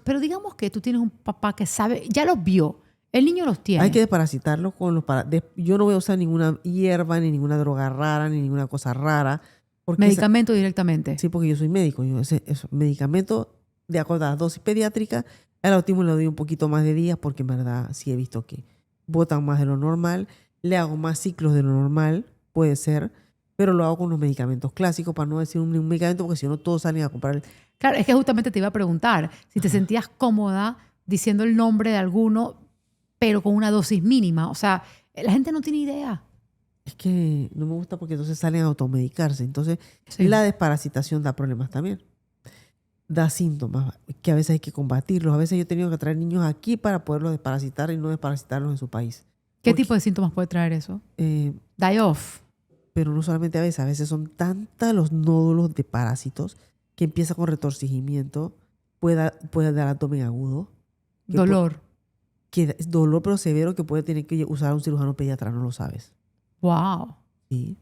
Pero digamos que tú tienes un papá que sabe, ya los vio. El niño los tiene. Hay que desparasitarlos con yo no voy a usar ninguna hierba, ni ninguna droga rara, ni ninguna cosa rara. Medicamento directamente. Sí, porque yo soy médico. Medicamento de acuerdo a la dosis pediátrica. Al autismo le doy un poquito más de días porque en verdad sí he visto que botan más de lo normal. Le hago más ciclos de lo normal, puede ser, pero lo hago con los medicamentos clásicos para no decir un medicamento porque si no todos salen a comprar. Claro, es que justamente te iba a preguntar si te sentías cómoda diciendo el nombre de alguno, pero con una dosis mínima. O sea, la gente no tiene idea. Es que no me gusta porque entonces salen a automedicarse. Entonces, Sí. la desparasitación da problemas también. Da síntomas que a veces hay que combatirlos. A veces yo he tenido que traer niños aquí para poderlos desparasitar y no desparasitarlos en su país. ¿Qué tipo de síntomas puede traer eso? Die off. Pero no solamente a veces son tantos los nódulos de parásitos que empieza con retorcijimiento, puede dar abdomen agudo. Dolor. Dolor pero severo que puede tener que usar a un cirujano pediatra, no lo sabes. Wow. Sí,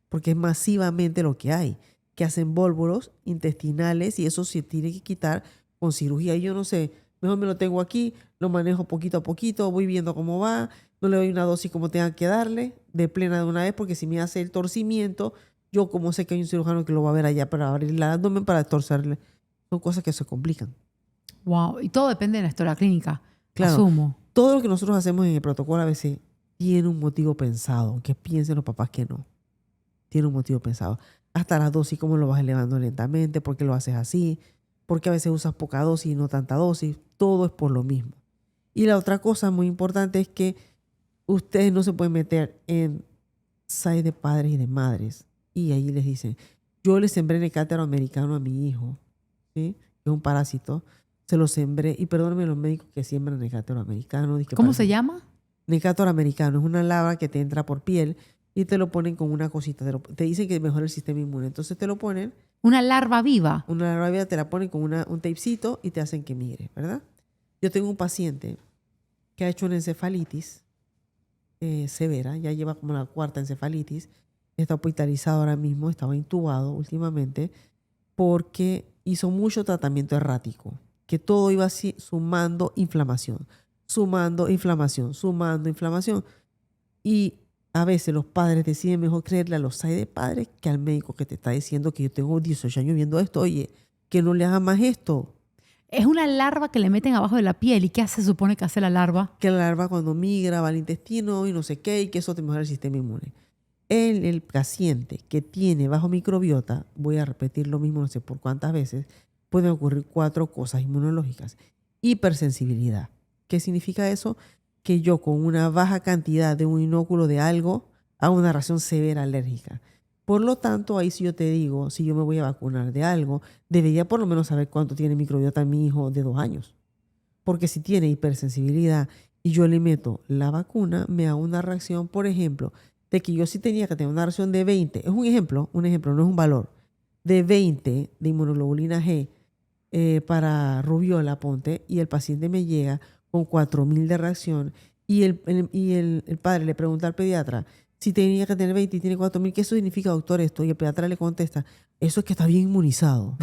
porque es masivamente lo que hay, que hacen vólvulos intestinales y eso se tiene que quitar con cirugía. Y yo no sé, mejor me lo tengo aquí, lo manejo poquito a poquito, voy viendo cómo va, no le doy una dosis como tenga que darle, de plena de una vez, porque si me hace el torcimiento, yo como sé que hay un cirujano que lo va a ver allá para abrir el abdomen, para torcerle, son cosas que se complican. Wow. Y todo depende de la historia clínica. Claro, asumo. todo lo que nosotros hacemos en el protocolo a veces tiene un motivo pensado, aunque piensen los papás que no. Tiene un motivo pensado. Hasta la dosis, cómo lo vas elevando lentamente, por qué lo haces así, porque a veces usas poca dosis y no tanta dosis. Todo es por lo mismo. Y la otra cosa muy importante es que ustedes no se pueden meter en site de padres y de madres. Y ahí les dicen, yo le sembré necátero americano a mi hijo, ¿sí? Que es un parásito. Se lo sembré, y perdónenme los médicos que siembran necátero americano. ¿Cómo se llama? Necátero americano. Es una larva que te entra por piel y te lo ponen con una cosita. Te dicen que mejora el sistema inmune. Entonces te lo ponen. Una larva viva. Una larva viva te la ponen con un tapecito y te hacen que migre, ¿verdad? Yo tengo un paciente que ha hecho una encefalitis severa. Ya lleva como la 4ª encefalitis. Está hospitalizado ahora mismo. Estaba intubado últimamente porque hizo mucho tratamiento errático. Que todo iba así sumando inflamación. Sumando inflamación. Y a veces los padres deciden mejor creerle a los site de padres que al médico que te está diciendo que yo tengo 18 años viendo esto. Oye, que no le haga más esto. Es una larva que le meten abajo de la piel. ¿Y qué se supone que hace la larva? Que la larva cuando migra va al intestino y no sé qué, y que eso te mejora el sistema inmune. El paciente que tiene bajo microbiota, voy a repetir lo mismo no sé por cuántas veces, pueden ocurrir 4 cosas inmunológicas. Hipersensibilidad. ¿Qué significa eso? Que yo con una baja cantidad de un inóculo de algo hago una reacción severa alérgica. Por lo tanto, ahí si yo te digo, si yo me voy a vacunar de algo, debería por lo menos saber cuánto tiene microbiota mi hijo de 2 años. Porque si tiene hipersensibilidad y yo le meto la vacuna, me hago una reacción, por ejemplo, de que yo sí tenía que tener una reacción de 20. Es un ejemplo, no es un valor. De 20 de inmunoglobulina G para rubiola, ponte, y el paciente me llega con 4.000 de reacción y el padre le pregunta al pediatra si tenía que tener 20 y tiene 4.000, ¿qué eso significa, doctor, esto? Y el pediatra le contesta, eso es que está bien inmunizado.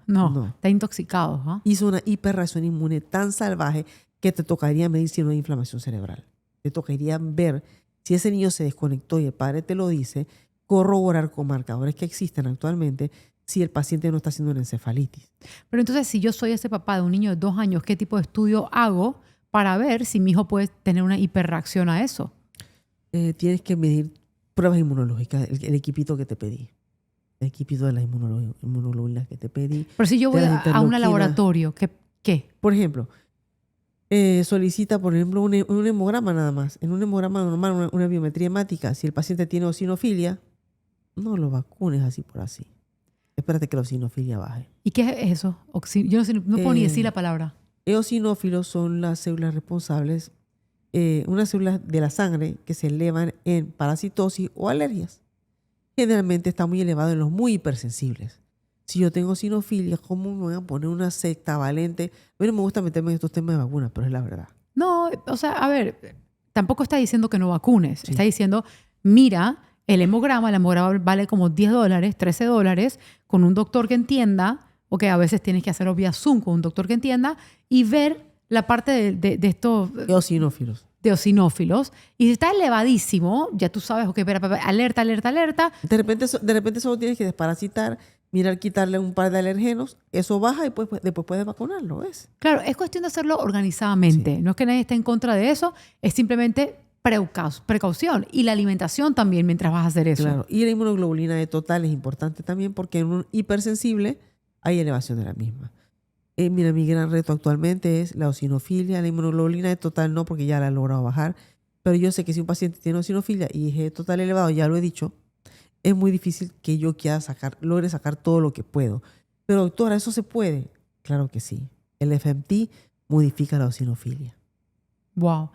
No, está intoxicado. ¿Ah? Hizo una hiperreacción inmune tan salvaje que te tocaría medir si no hay inflamación cerebral. Te tocaría ver si ese niño se desconectó y el padre te lo dice, corroborar con marcadores que existen actualmente si el paciente no está haciendo una encefalitis. Pero entonces, si yo soy ese papá de un niño de 2 años, ¿qué tipo de estudio hago para ver si mi hijo puede tener una hiperreacción a eso? Tienes que medir pruebas inmunológicas, el equipito que te pedí. El equipito de las inmunoglobulinas que te pedí. Pero si yo voy a un laboratorio, ¿qué? Por ejemplo, solicita, por ejemplo, un hemograma nada más. En un hemograma normal, una biometría hemática, si el paciente tiene eosinofilia, no lo vacunes así por así. Espérate que la eosinofilia baje. ¿Y qué es eso? Yo no puedo ni decir la palabra. Eosinófilos son las células responsables, unas células de la sangre que se elevan en parasitosis o alergias. Generalmente está muy elevado en los muy hipersensibles. Si yo tengo eosinofilia, ¿cómo me voy a poner una secta valente? A mí no me gusta meterme en estos temas de vacunas, pero es la verdad. No, o sea, a ver, tampoco está diciendo que no vacunes. Sí. Está diciendo, mira, el hemograma vale como $10, $13, con un doctor que entienda, o que a veces tienes que hacerlo vía Zoom con un doctor que entienda, y ver la parte de estos Eosinófilos. de eosinófilos. Y si está elevadísimo, ya tú sabes, ok, espera, alerta, alerta, alerta. De repente solo tienes que desparasitar, mirar, quitarle un par de alergenos, eso baja y después puedes vacunarlo, ¿ves? Claro, es cuestión de hacerlo organizadamente. Sí. No es que nadie esté en contra de eso, es simplemente precaución. Y la alimentación también mientras vas a hacer eso. Claro, y la inmunoglobulina E total es importante también porque en un hipersensible hay elevación de la misma. Mira, mi gran reto actualmente es la eosinofilia, la inmunoglobulina E total no, porque ya la he logrado bajar, pero yo sé que si un paciente tiene eosinofilia y es E total elevado, ya lo he dicho, es muy difícil que yo logre sacar todo lo que puedo. Pero doctora, ¿eso se puede? Claro que sí. El FMT modifica la eosinofilia. Wow.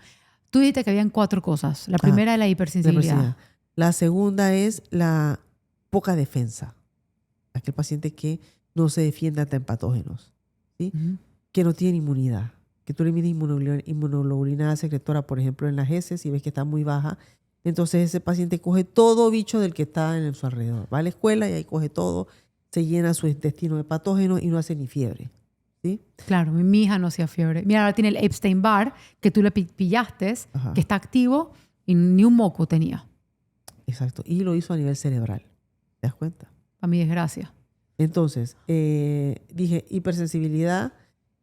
Tú dijiste que habían 4 cosas. La primera es la hipersensibilidad. La segunda es la poca defensa. Aquel paciente que no se defiende ante patógenos, ¿sí? Ujú. Que no tiene inmunidad. Que tú le mides inmunoglobulina secretora, por ejemplo, en las heces y ves que está muy baja. Entonces ese paciente coge todo bicho del que está en su alrededor. Va a la escuela y ahí coge todo, se llena su intestino de patógenos y no hace ni fiebre, ¿sí? Claro, mi hija no hacía fiebre. Mira, ahora tiene el Epstein-Barr, que tú le pillaste, Ajá. que está activo y ni un moco tenía, Exacto. Y lo hizo a nivel cerebral. ¿Te das cuenta? a mi desgracia. Entonces, dije hipersensibilidad,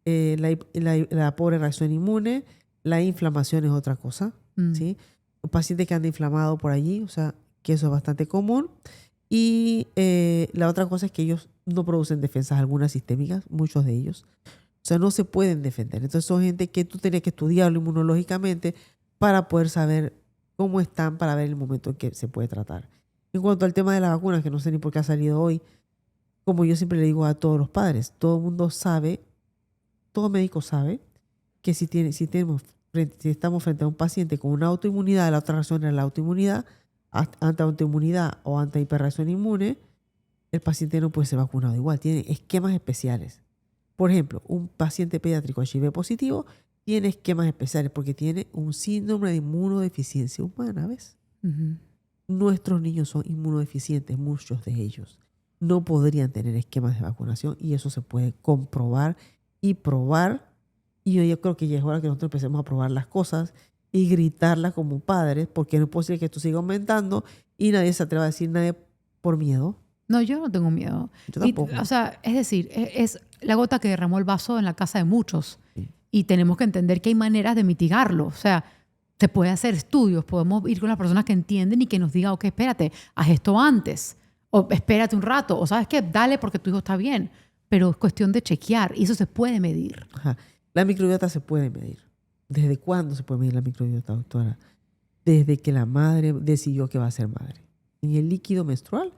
la pobre reacción inmune, la inflamación es otra cosa, ¿sí? Un paciente que anda inflamado por allí, o sea, que eso es bastante común. Y la otra cosa es que ellos no producen defensas algunas sistémicas, muchos de ellos. O sea, no se pueden defender. Entonces son gente que tú tienes que estudiarlo inmunológicamente para poder saber cómo están, para ver el momento en que se puede tratar. En cuanto al tema de las vacunas, que no sé ni por qué ha salido hoy, como yo siempre le digo a todos los padres, todo el mundo sabe, todo médico sabe que si estamos frente a un paciente con una autoinmunidad, la otra razón es la autoinmunidad, ante autoinmunidad o ante hiperreacción inmune, el paciente no puede ser vacunado igual, tiene esquemas especiales. Por ejemplo, un paciente pediátrico HIV positivo tiene esquemas especiales porque tiene un síndrome de inmunodeficiencia humana, ¿ves? Ujú. Nuestros niños son inmunodeficientes, muchos de ellos. No podrían tener esquemas de vacunación y eso se puede comprobar y probar. Y yo creo que ya es hora que nosotros empecemos a probar las cosas y gritarlas como padres, porque no es posible que esto siga aumentando y nadie se atreva a decir nadie por miedo. No, yo no tengo miedo. Yo tampoco. O sea, es decir, es la gota que derramó el vaso en la casa de muchos. Sí. Y tenemos que entender que hay maneras de mitigarlo. O sea, se puede hacer estudios, podemos ir con las personas que entienden y que nos digan, ok, espérate, haz esto antes. O espérate un rato. O sabes qué, dale porque tu hijo está bien. Pero es cuestión de chequear y eso se puede medir. Ajá. La microbiota se puede medir. ¿Desde cuándo se puede medir la microbiota, doctora? Desde que la madre decidió que va a ser madre. En el líquido menstrual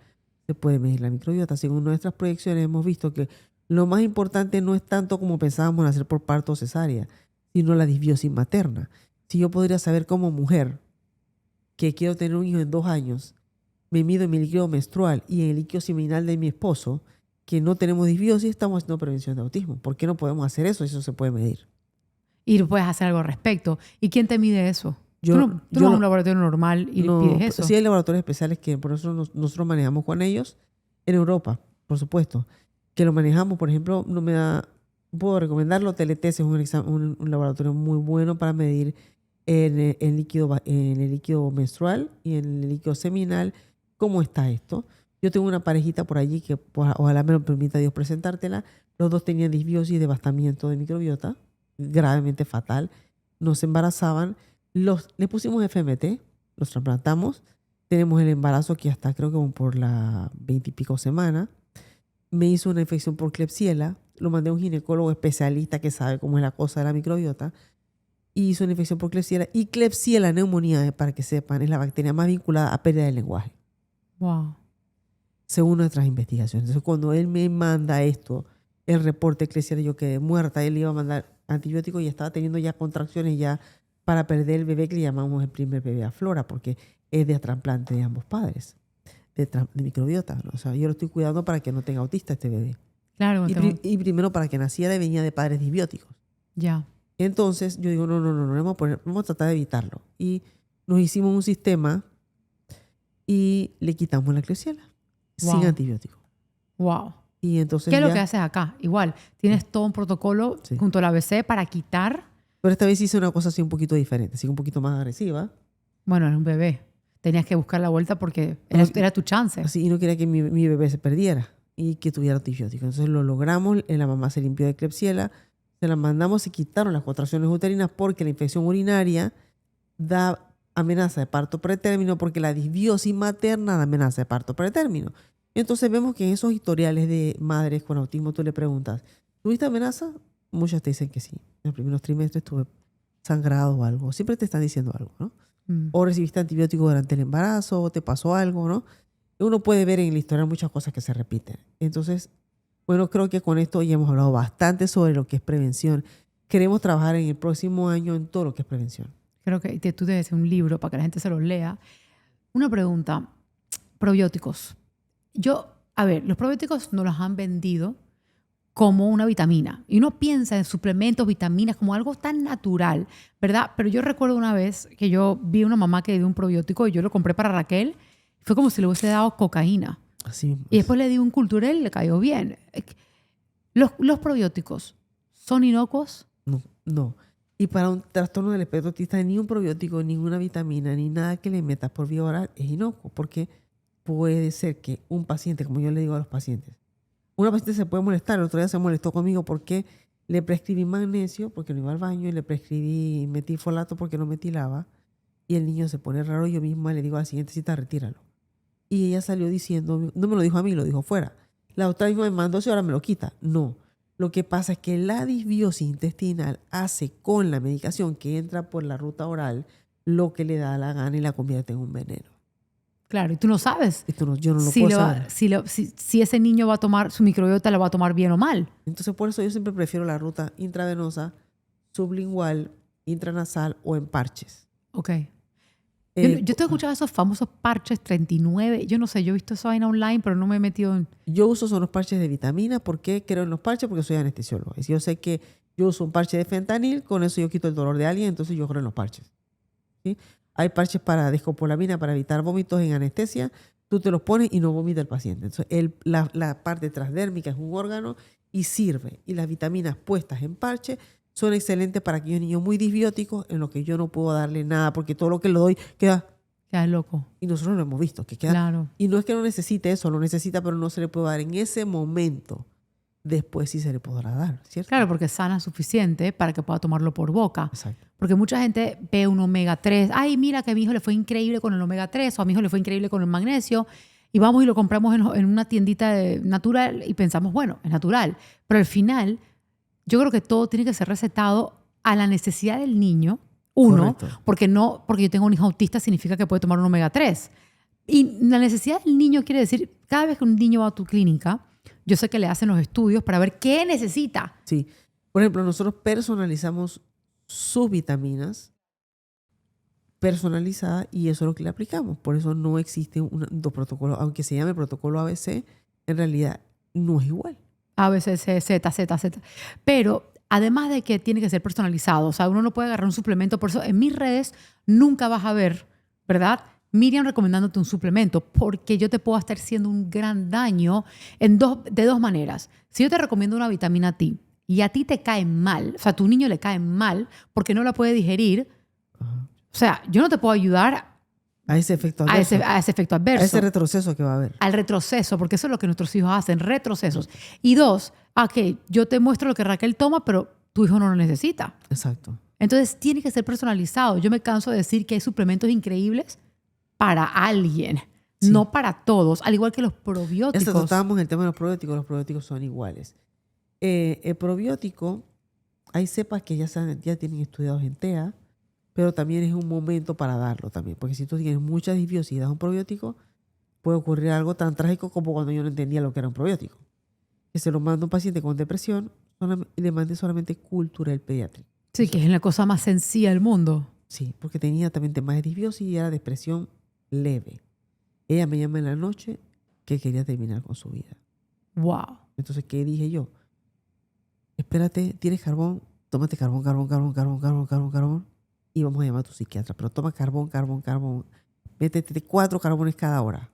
se puede medir la microbiota. Según nuestras proyecciones hemos visto que lo más importante no es tanto como pensábamos en hacer por parto o cesárea, sino la disbiosis materna. Si yo podría saber como mujer que quiero tener un hijo en 2 años, me mido en mi líquido menstrual y en el líquido seminal de mi esposo, que no tenemos disbiosis, estamos haciendo prevención de autismo. ¿Por qué no podemos hacer eso? Eso se puede medir. Y puedes hacer algo al respecto. ¿Y quién te mide eso? Yo tú no vas a un laboratorio normal y no, pides eso. Sí hay laboratorios especiales que por eso nosotros manejamos con ellos en Europa, por supuesto. Que lo manejamos, por ejemplo, puedo recomendarlo, Teletes es un laboratorio muy bueno para medir en el líquido menstrual y en el líquido seminal cómo está esto. Yo tengo una parejita por allí que ojalá me lo permita Dios presentártela. Los dos tenían disbiosis y devastamiento de microbiota, gravemente fatal. No se embarazaban. Le pusimos FMT, los trasplantamos. Tenemos el embarazo que hasta creo que como por la 20 y pico semana. Me hizo una infección por Klebsiella. Lo mandé a un ginecólogo especialista que sabe cómo es la cosa de la microbiota. Y hizo una infección por Klebsiella. Y Klebsiella neumonía, para que sepan, es la bacteria más vinculada a pérdida del lenguaje. Wow. Según nuestras investigaciones. Entonces, cuando él me manda esto, el reporte de Klebsiella, yo quedé muerta. Él iba a mandar antibióticos y estaba teniendo ya contracciones ya para perder el bebé que le llamamos el primer bebé a Flora, porque es de trasplante de ambos padres, de microbiota, ¿no? O sea, yo lo estoy cuidando para que no tenga autista este bebé. Claro. Y primero para que naciera y venía de padres disbióticos. Ya. Entonces yo digo, no, vamos a tratar de evitarlo. Y nos hicimos un sistema y le quitamos la Klebsiella sin antibiótico. Wow. Y entonces ¿Qué es lo ya- que haces acá? Igual, tienes todo un protocolo Sí. junto al ABC para quitar. Pero esta vez hice una cosa así un poquito diferente, así un poquito más agresiva. Bueno, era un bebé. Tenías que buscar la vuelta porque No, era tu chance. Así, y no quería que mi bebé se perdiera y que tuviera antibiótico. Entonces lo logramos, la mamá se limpió de Klebsiella, se la mandamos y quitaron las contracciones uterinas porque la infección urinaria da amenaza de parto pretérmino, porque la disbiosis materna da amenaza de parto pretérmino. Entonces vemos que en esos historiales de madres con autismo tú le preguntas, ¿tuviste amenaza? Muchas te dicen que sí. En los primeros trimestres tuve sangrado o algo. Siempre te están diciendo algo, ¿no? Mm. O recibiste antibiótico durante el embarazo, o te pasó algo, ¿no? Uno puede ver en el historial muchas cosas que se repiten. Entonces, bueno, creo que con esto ya hemos hablado bastante sobre lo que es prevención. Queremos trabajar en el próximo año en todo lo que es prevención. Creo que tú debes hacer un libro para que la gente se lo lea. Una pregunta. Probióticos. A ver, los probióticos nos los han vendido como una vitamina. Y uno piensa en suplementos, vitaminas, como algo tan natural, ¿verdad? Pero yo recuerdo una vez que yo vi a una mamá que dio un probiótico y yo lo compré para Raquel. Fue como si le hubiese dado cocaína. Así mismo. Y después le di un culturel y le cayó bien. Los probióticos son inocuos. No, no. Y para un trastorno del espectro autista, ni un probiótico, ninguna vitamina, ni nada que le metas por vía oral es inocuo, porque puede ser que un paciente, como yo le digo a los pacientes, una paciente se puede molestar. El otro día se molestó conmigo porque le prescribí magnesio, porque no iba al baño, y le prescribí metilfolato porque no metilaba, y el niño se pone raro. Yo misma le digo a la siguiente cita, retíralo. Y ella salió diciendo, no me lo dijo a mí, lo dijo fuera. La doctora misma me mandó y ahora me lo quita. No. Lo que pasa es que la disbiosis intestinal hace con la medicación que entra por la ruta oral lo que le da la gana y la convierte en un veneno. Claro, y tú no sabes Esto no, yo no lo si, puedo saber. si ese niño va a tomar su microbiota, la va a tomar bien o mal. Entonces, por eso yo siempre prefiero la ruta intravenosa, sublingual, intranasal o en parches. Ok. Yo te he escuchado esos famosos parches 39. Yo no sé, yo he visto esa vaina online, pero no me he metido en... Yo uso son los parches de vitamina. ¿Por qué creo en los parches? Porque soy anestesiólogo. Y si yo sé que yo uso un parche de fentanil, con eso yo quito el dolor de alguien, entonces yo creo en los parches. ¿Sí? Hay parches para descopolamina, para evitar vómitos en anestesia. Tú te los pones y no vomita el paciente. Entonces, la parte transdérmica es un órgano y sirve. Y las vitaminas puestas en parche son excelentes para aquellos niños muy disbióticos en los que yo no puedo darle nada porque todo lo que le doy queda... Ya es loco. Y nosotros lo hemos visto, que queda... Claro. Y no es que no necesite eso, lo necesita, pero no se le puede dar en ese momento. Después sí se le podrá dar, ¿cierto? Claro, porque es sana suficiente para que pueda tomarlo por boca. Exacto. Porque mucha gente ve un omega 3. Ay, mira que a mi hijo le fue increíble con el omega 3 o a mi hijo le fue increíble con el magnesio. Y vamos y lo compramos en una tiendita natural y pensamos, bueno, es natural. Pero al final, yo creo que todo tiene que ser recetado a la necesidad del niño. Uno, Correcto. porque yo tengo un hijo autista significa que puede tomar un omega 3. Y la necesidad del niño quiere decir, cada vez que un niño va a tu clínica, yo sé que le hacen los estudios para ver qué necesita. Sí. Por ejemplo, nosotros personalizamos sus vitaminas personalizadas y eso es lo que le aplicamos. Por eso no existe un protocolo, aunque se llame protocolo ABC, en realidad no es igual. A, B, C, C, Z, Z, Z. Pero además de que tiene que ser personalizado, o sea, uno no puede agarrar un suplemento. Por eso en mis redes nunca vas a ver, ¿verdad?, Miriam recomendándote un suplemento, porque yo te puedo estar haciendo un gran daño de dos maneras. Si yo te recomiendo una vitamina T y a ti te cae mal, o sea, a tu niño le cae mal porque no la puede digerir, Ajá. o sea, yo no te puedo ayudar A ese efecto adverso. a ese efecto adverso. A ese retroceso que va a haber. Al retroceso, porque eso es lo que nuestros hijos hacen, retrocesos. Y dos, que yo te muestro lo que Raquel toma, pero tu hijo no lo necesita. Exacto. Entonces tiene que ser personalizado. Yo me canso de decir que hay suplementos increíbles para alguien, Sí. no para todos, al igual que los probióticos. Esto estábamos en el tema de los probióticos son iguales. El probiótico, hay cepas que ya tienen estudiados en TEA, pero también es un momento para darlo también, porque si tú tienes mucha disbiosis y das un probiótico, puede ocurrir algo tan trágico como cuando yo no entendía lo que era un probiótico. Que se lo manda un paciente con depresión y le mandé solamente Culturel pediátrico. Sí, que es la cosa más sencilla del mundo. Sí, porque tenía también temas de disbiosis y era depresión leve. Ella me llama en la noche que quería terminar con su vida. Wow. Entonces, ¿qué dije yo? Espérate, ¿tienes carbón? Tómate carbón y vamos a llamar a tu psiquiatra. Pero toma carbón. Métete 4 carbones cada hora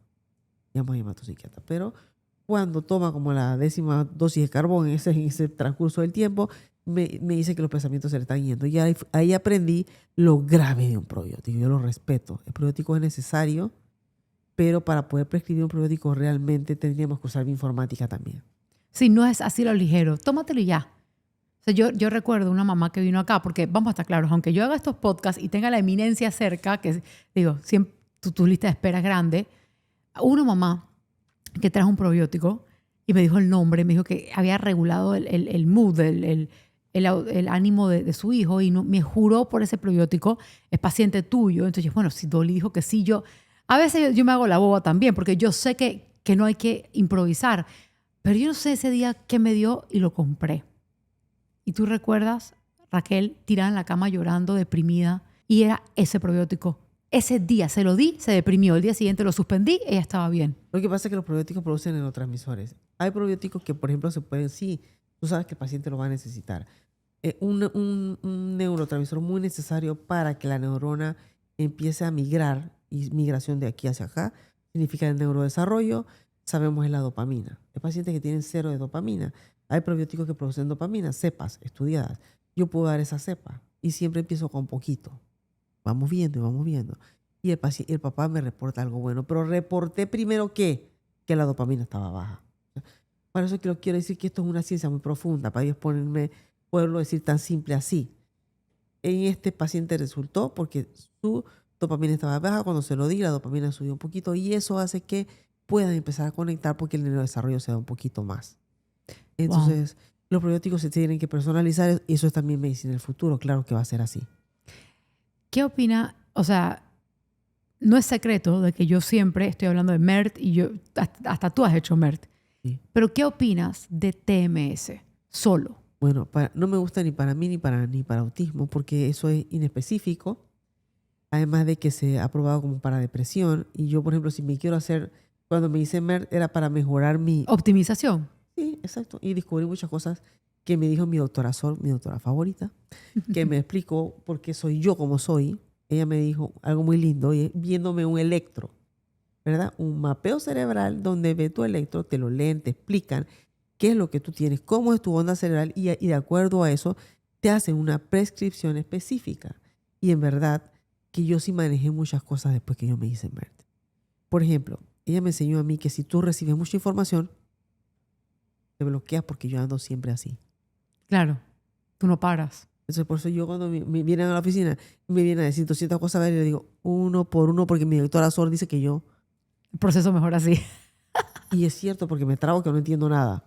y vamos a llamar a tu psiquiatra. Pero Cuando toma como la 10ª dosis de carbón en ese transcurso del tiempo, me dice que los pensamientos se le están yendo. Y ahí aprendí lo grave de un probiótico. Yo lo respeto. El probiótico es necesario, pero para poder prescribir un probiótico realmente tendríamos que usar bioinformática también. Si no es así lo ligero, tómatelo y ya. O sea, yo recuerdo una mamá que vino acá, porque vamos a estar claros, aunque yo haga estos podcasts y tenga la eminencia cerca, que digo, siempre tu lista de espera es grande, una mamá que trajo un probiótico y me dijo el nombre, me dijo que había regulado el mood, el ánimo de su hijo y me juró por ese probiótico, es paciente tuyo. Entonces, bueno, si Dolly dijo que sí, a veces yo me hago la boba también, porque yo sé que no hay que improvisar, pero yo no sé ese día qué me dio y lo compré. Y tú recuerdas, Raquel, tirada en la cama llorando, deprimida, y era ese probiótico. Ese día se lo di, se deprimió. El día siguiente lo suspendí, ella estaba bien. Lo que pasa es que los probióticos producen neurotransmisores. Hay probióticos que, por ejemplo, sí, tú sabes que el paciente lo va a necesitar. Un neurotransmisor muy necesario para que la neurona empiece a migrar, y migración de aquí hacia acá significa el neurodesarrollo, sabemos es la dopamina. Hay pacientes que tienen 0 de dopamina. Hay probióticos que producen dopamina, cepas estudiadas. Yo puedo dar esa cepa y siempre empiezo con poquito. Vamos viendo y vamos viendo. Y el papá me reporta algo bueno, pero reporté primero que la dopamina estaba baja. Para eso quiero decir que esto es una ciencia muy profunda, para ellos poderlo decir tan simple así. En este paciente resultó porque su dopamina estaba baja, cuando se lo di, la dopamina subió un poquito y eso hace que puedan empezar a conectar porque el neurodesarrollo se da un poquito más. Entonces, los probióticos se tienen que personalizar y eso es también medicina del futuro, claro que va a ser así. ¿Qué opina? O sea, no es secreto de que yo siempre estoy hablando de MERT y hasta tú has hecho MERT. Sí. Pero ¿qué opinas de TMS solo? Bueno, no me gusta ni para mí ni para autismo porque eso es inespecífico. Además de que se ha probado como para depresión. Y yo, por ejemplo, si me quiero hacer, cuando me hice MERT era para mejorar mi... Optimización. Sí, exacto. Y descubrí muchas cosas que me dijo mi doctora Sol, mi doctora favorita, que me explicó por qué soy yo como soy. Ella me dijo algo muy lindo, y viéndome un electro, ¿verdad? Un mapeo cerebral donde ve tu electro, te lo leen, te explican qué es lo que tú tienes, cómo es tu onda cerebral y de acuerdo a eso te hacen una prescripción específica. Y en verdad que yo sí manejé muchas cosas después que yo me hice MERT. Por ejemplo, ella me enseñó a mí que si tú recibes mucha información, te bloqueas porque yo ando siempre así. Claro, tú no paras. Entonces, por eso yo cuando me vienen a la oficina, me vienen a decir 200 cosas a ver y le digo uno por uno porque mi doctora Sol dice que yo... El proceso mejor así. Y es cierto porque me trago que no entiendo nada.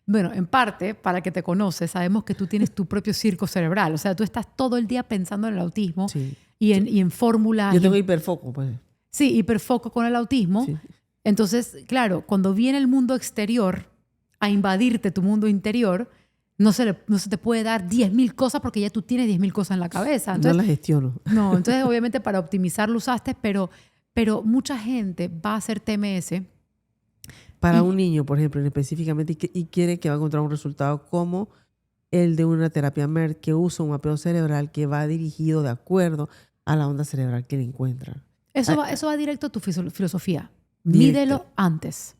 Bueno, en parte, para que te conoces, sabemos que tú tienes tu propio circo cerebral. O sea, tú estás todo el día pensando en el autismo Sí. y en fórmulas. Yo tengo hiperfoco, pues. Sí, hiperfoco con el autismo. Sí. Entonces, claro, cuando viene el mundo exterior a invadirte tu mundo interior, no se te puede dar 10.000 cosas porque ya tú tienes 10.000 cosas en la cabeza. Entonces, no las gestiono. no, entonces obviamente para optimizar lo usaste, pero mucha gente va a hacer TMS. Para un niño, por ejemplo, específicamente, y quiere que va a encontrar un resultado como el de una terapia MERT que usa un mapeo cerebral que va dirigido de acuerdo a la onda cerebral que le encuentran. Eso va directo a tu filosofía. Directo. Mídelo antes.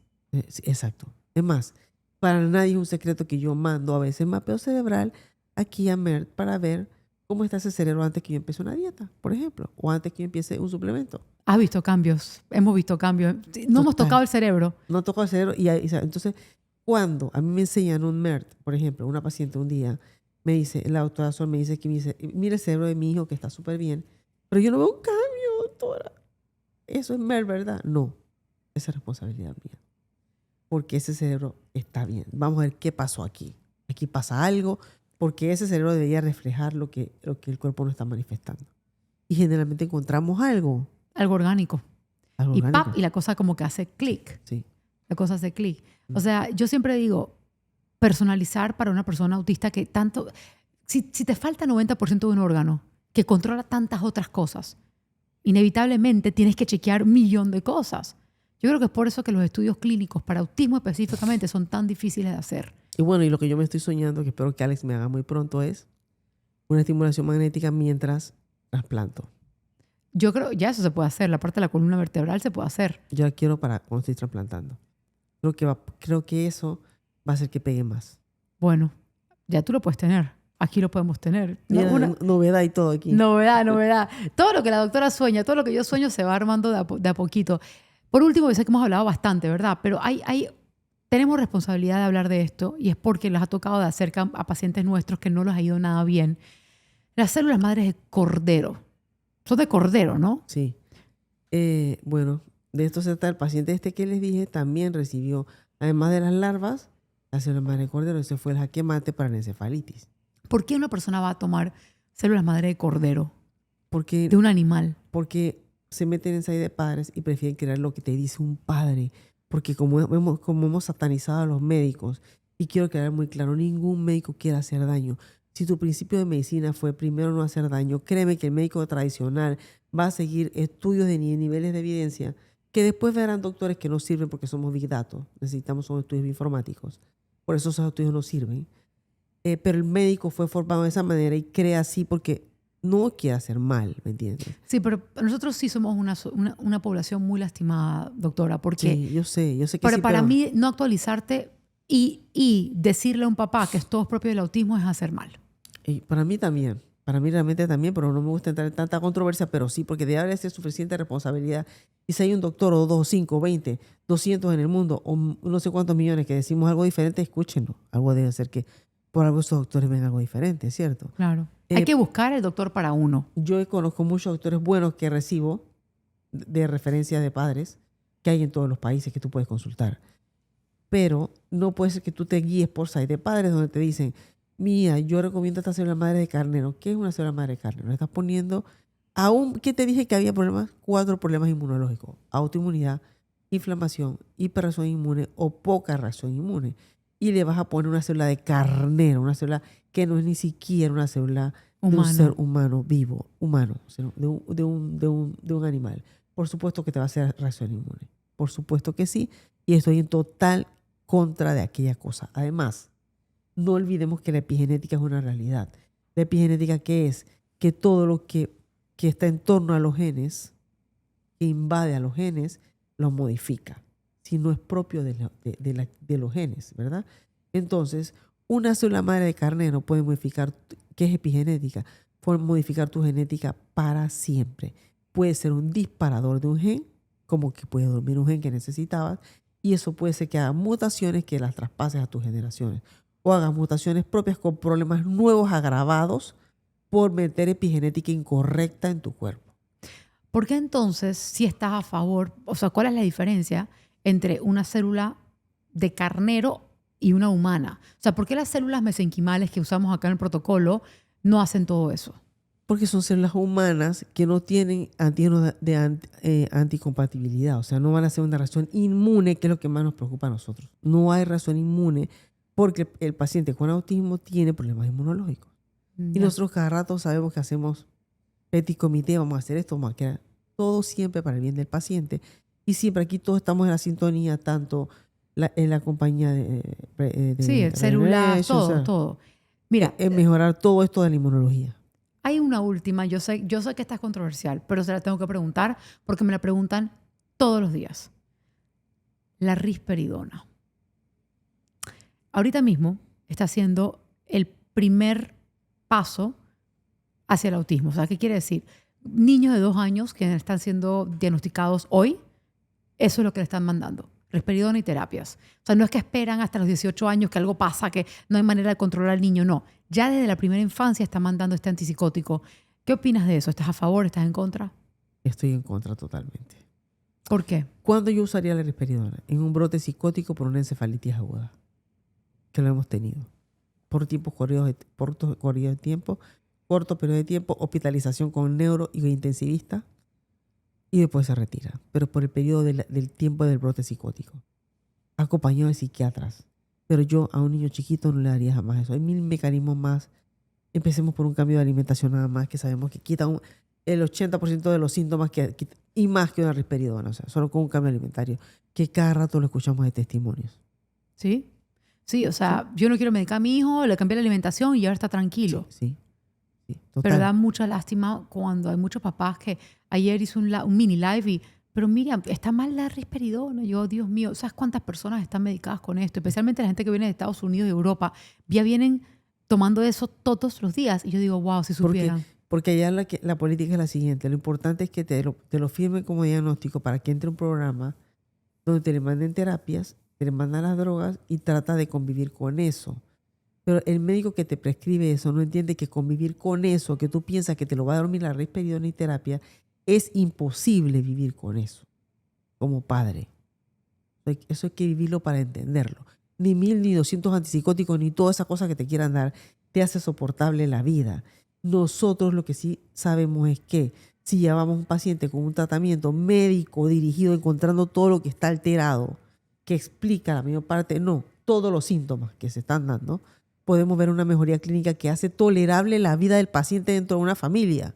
Sí, exacto. Es más, para nadie es un secreto que yo mando a veces mapeo cerebral aquí a MERT para ver cómo está ese cerebro antes que yo empiece una dieta, por ejemplo, o antes que yo empiece un suplemento. Has visto cambios. Hemos visto cambios. No hemos tocado el cerebro. No toco el cerebro. Entonces, cuando a mí me enseñan un MERT, por ejemplo, una paciente un día me dice, la doctora Sol me dice, mire el cerebro de mi hijo que está súper bien, pero yo no veo un cambio, doctora. Eso es MERT, ¿verdad? No, esa es responsabilidad mía. Porque ese cerebro está bien. Vamos a ver qué pasó aquí. Aquí pasa algo, porque ese cerebro debería reflejar lo que el cuerpo no está manifestando. Y generalmente encontramos algo. Algo orgánico. Algo Y orgánico. ¡pap! Y la cosa como que hace clic. Sí. La cosa hace clic. O sea, yo siempre digo, personalizar para una persona autista que tanto... Si te falta 90% de un órgano que controla tantas otras cosas, inevitablemente tienes que chequear un millón de cosas. Yo creo que es por eso que los estudios clínicos para autismo específicamente son tan difíciles de hacer. Y bueno, y lo que yo me estoy soñando, que espero que Alex me haga muy pronto, es una estimulación magnética mientras trasplanto. Yo creo ya eso se puede hacer. La parte de la columna vertebral se puede hacer. Yo la quiero para cuando estoy trasplantando. Creo que eso va a hacer que pegue más. Bueno, ya tú lo puedes tener. Aquí lo podemos tener. Mira, novedad y todo aquí. Novedad. Todo lo que la doctora sueña, todo lo que yo sueño se va armando de a poquito. Por último, yo sé que hemos hablado bastante, ¿verdad? Pero tenemos responsabilidad de hablar de esto y es porque les ha tocado de cerca a pacientes nuestros que no les ha ido nada bien. Las células madres de cordero. Son de cordero, ¿no? Sí. Bueno, de esto se trata. El paciente que les dije también recibió, además de las larvas, las células madre de cordero. Ese fue el jaque mate para la encefalitis. ¿Por qué una persona va a tomar células madre de cordero? Porque, de un animal. Porque se meten en ensayos de padres y prefieren creer lo que te dice un padre. Porque como hemos satanizado a los médicos, y quiero quedar muy claro, ningún médico quiere hacer daño. Si tu principio de medicina fue primero no hacer daño, créeme que el médico tradicional va a seguir estudios de niveles de evidencia que después verán doctores que no sirven porque somos big data. Necesitamos son estudios informáticos. Por eso esos estudios no sirven. Pero el médico fue formado de esa manera y cree así porque no quiere hacer mal, ¿me entiendes? Sí, pero nosotros sí somos una población muy lastimada, doctora, porque... Sí, yo sé que pero sí, para mí no actualizarte y decirle a un papá que esto es propio del autismo es hacer mal. Y para mí también. Para mí realmente también, pero no me gusta entrar en tanta controversia, pero sí, porque debe haber suficiente responsabilidad. Y si hay un doctor o 2, 5, 20, 200 en el mundo, o no sé cuántos millones que decimos algo diferente, escúchenlo. Algo debe ser que por algo esos doctores ven algo diferente, ¿cierto? Claro. Hay que buscar el doctor para uno. Yo conozco muchos doctores buenos que recibo de referencias de padres que hay en todos los países que tú puedes consultar. Pero no puede ser que tú te guíes por site de padres donde te dicen, mira, yo recomiendo esta célula madre de carnero. ¿Qué es una célula madre de carnero? Le estás poniendo, ¿qué te dije que había problemas? 4 problemas inmunológicos. Autoinmunidad, inflamación, hiperreacción inmune o poca reacción inmune. Y le vas a poner una célula de carnero, una célula que no es ni siquiera una célula de un ser humano vivo, humano, sino de un animal. Por supuesto que te va a hacer reacción inmune. Por supuesto que sí. Y estoy en total contra de aquella cosa. Además, no olvidemos que la epigenética es una realidad. La epigenética, ¿qué es? Que todo lo que está en torno a los genes, que invade a los genes, los modifica. Si no es propio de los genes, ¿verdad? Entonces, una célula madre de carnero puede modificar, ¿qué es epigenética? Puede modificar tu genética para siempre. Puede ser un disparador de un gen, como que puede dormir un gen que necesitabas, y eso puede ser que haga mutaciones que las traspases a tus generaciones, o hagas mutaciones propias con problemas nuevos agravados por meter epigenética incorrecta en tu cuerpo. ¿Por qué entonces, si estás a favor, o sea, cuál es la diferencia entre una célula de carnero y una humana? O sea, ¿por qué las células mesenquimales que usamos acá en el protocolo no hacen todo eso? Porque son células humanas que no tienen antígenos de anticompatibilidad. O sea, no van a hacer una reacción inmune, que es lo que más nos preocupa a nosotros. No hay reacción inmune porque el paciente con autismo tiene problemas inmunológicos. Y nosotros cada rato sabemos que hacemos petit comité, vamos a hacer esto, vamos a quedar todo siempre para el bien del paciente. Y siempre aquí todos estamos en la sintonía, tanto en la compañía de sí, el celular, todo. Mira, en mejorar todo esto de la inmunología. Hay una última, yo sé que esta es controversial, pero se la tengo que preguntar porque me la preguntan todos los días. La risperidona. Ahorita mismo está haciendo el primer paso hacia el autismo. O sea, ¿qué quiere decir? Niños de 2 años que están siendo diagnosticados hoy, eso es lo que le están mandando. Risperidona y terapias. O sea, no es que esperan hasta los 18 años que algo pasa, que no hay manera de controlar al niño, no. Ya desde la primera infancia están mandando este antipsicótico. ¿Qué opinas de eso? ¿Estás a favor? ¿Estás en contra? Estoy en contra totalmente. ¿Por qué? ¿Cuándo yo usaría la risperidona? En un brote psicótico por una encefalitis aguda, que lo hemos tenido. Por corto periodo de tiempo, hospitalización con neuro y intensivista, y después se retira. Pero por el periodo del tiempo del brote psicótico, acompañado de psiquiatras. Pero yo a un niño chiquito no le daría jamás eso. Hay 1000 mecanismos más. Empecemos por un cambio de alimentación nada más, que sabemos que quita el 80% de los síntomas y más que una risperidona. O sea, solo con un cambio alimentario, que cada rato lo escuchamos de testimonios. ¿Sí? Sí, o sea, yo no quiero medicar a mi hijo, le cambié la alimentación y ahora está tranquilo. Sí, total. Pero da mucha lástima cuando hay muchos papás que ayer hice un mini live y pero Miriam, está mal la risperidona. Yo, Dios mío, ¿sabes cuántas personas están medicadas con esto? Especialmente la gente que viene de Estados Unidos y Europa. Ya vienen tomando eso todos los días. Y yo digo, wow, si supieran. Porque allá la política es la siguiente. Lo importante es que te lo firmen como diagnóstico para que entre un programa donde te le manden terapias, te le mandan las drogas y trata de convivir con eso. Pero el médico que te prescribe eso no entiende que convivir con eso, que tú piensas que te lo va a dormir la risperidona y terapia, es imposible vivir con eso como padre. Eso hay que vivirlo para entenderlo. Ni 1000 ni 200 antipsicóticos, ni todas esas cosas que te quieran dar, te hace soportable la vida. Nosotros lo que sí sabemos es que si llevamos un paciente con un tratamiento médico dirigido, encontrando todo lo que está alterado, que explica la mayor parte, no, todos los síntomas que se están dando, podemos ver una mejoría clínica que hace tolerable la vida del paciente dentro de una familia.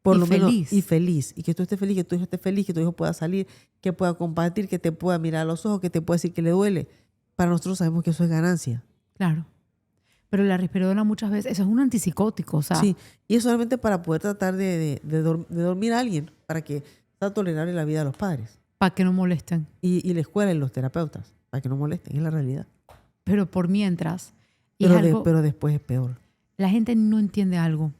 Por lo menos, y feliz. Y que tú estés feliz, que tu hijo esté feliz, que tu hijo pueda salir, que pueda compartir, que te pueda mirar a los ojos, que te pueda decir que le duele. Para nosotros sabemos que eso es ganancia. Claro. Pero la risperidona muchas veces, eso es un antipsicótico, o sea. Sí, y es solamente para poder tratar de dormir a alguien, para que sea tolerable la vida de los padres. Para que no molesten. Y la escuela y los terapeutas, para que no molesten, es la realidad. Pero por mientras. Pero después es peor. La gente no entiende algo.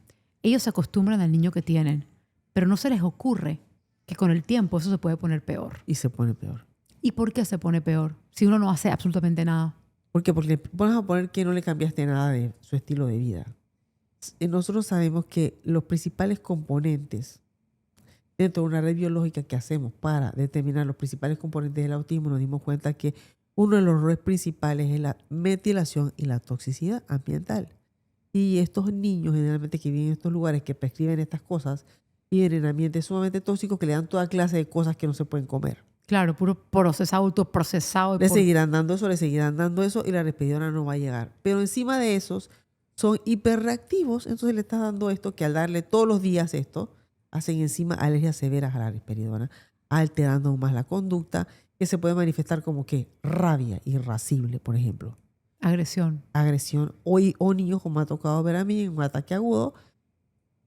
Ellos se acostumbran al niño que tienen, pero no se les ocurre que con el tiempo eso se puede poner peor. Y se pone peor. ¿Y por qué se pone peor? Si uno no hace absolutamente nada. ¿Por qué? Porque vamos a poner que no le cambiaste nada de su estilo de vida. Nosotros sabemos que los principales componentes dentro de una red biológica que hacemos para determinar los principales componentes del autismo, nos dimos cuenta que uno de los errores principales es la metilación y la toxicidad ambiental. Y estos niños generalmente que viven en estos lugares que prescriben estas cosas viven en ambientes sumamente tóxicos que le dan toda clase de cosas que no se pueden comer. Claro, puro procesado, autoprocesado. Le seguirán dando eso y la risperidona no va a llegar. Pero encima de esos son hiperreactivos, entonces le estás dando esto que al darle todos los días esto, hacen encima alergias severas a la risperidona, alterando aún más la conducta, que se puede manifestar como que rabia irascible, por ejemplo. Agresión. O niños, como me ha tocado ver a mí en un ataque agudo,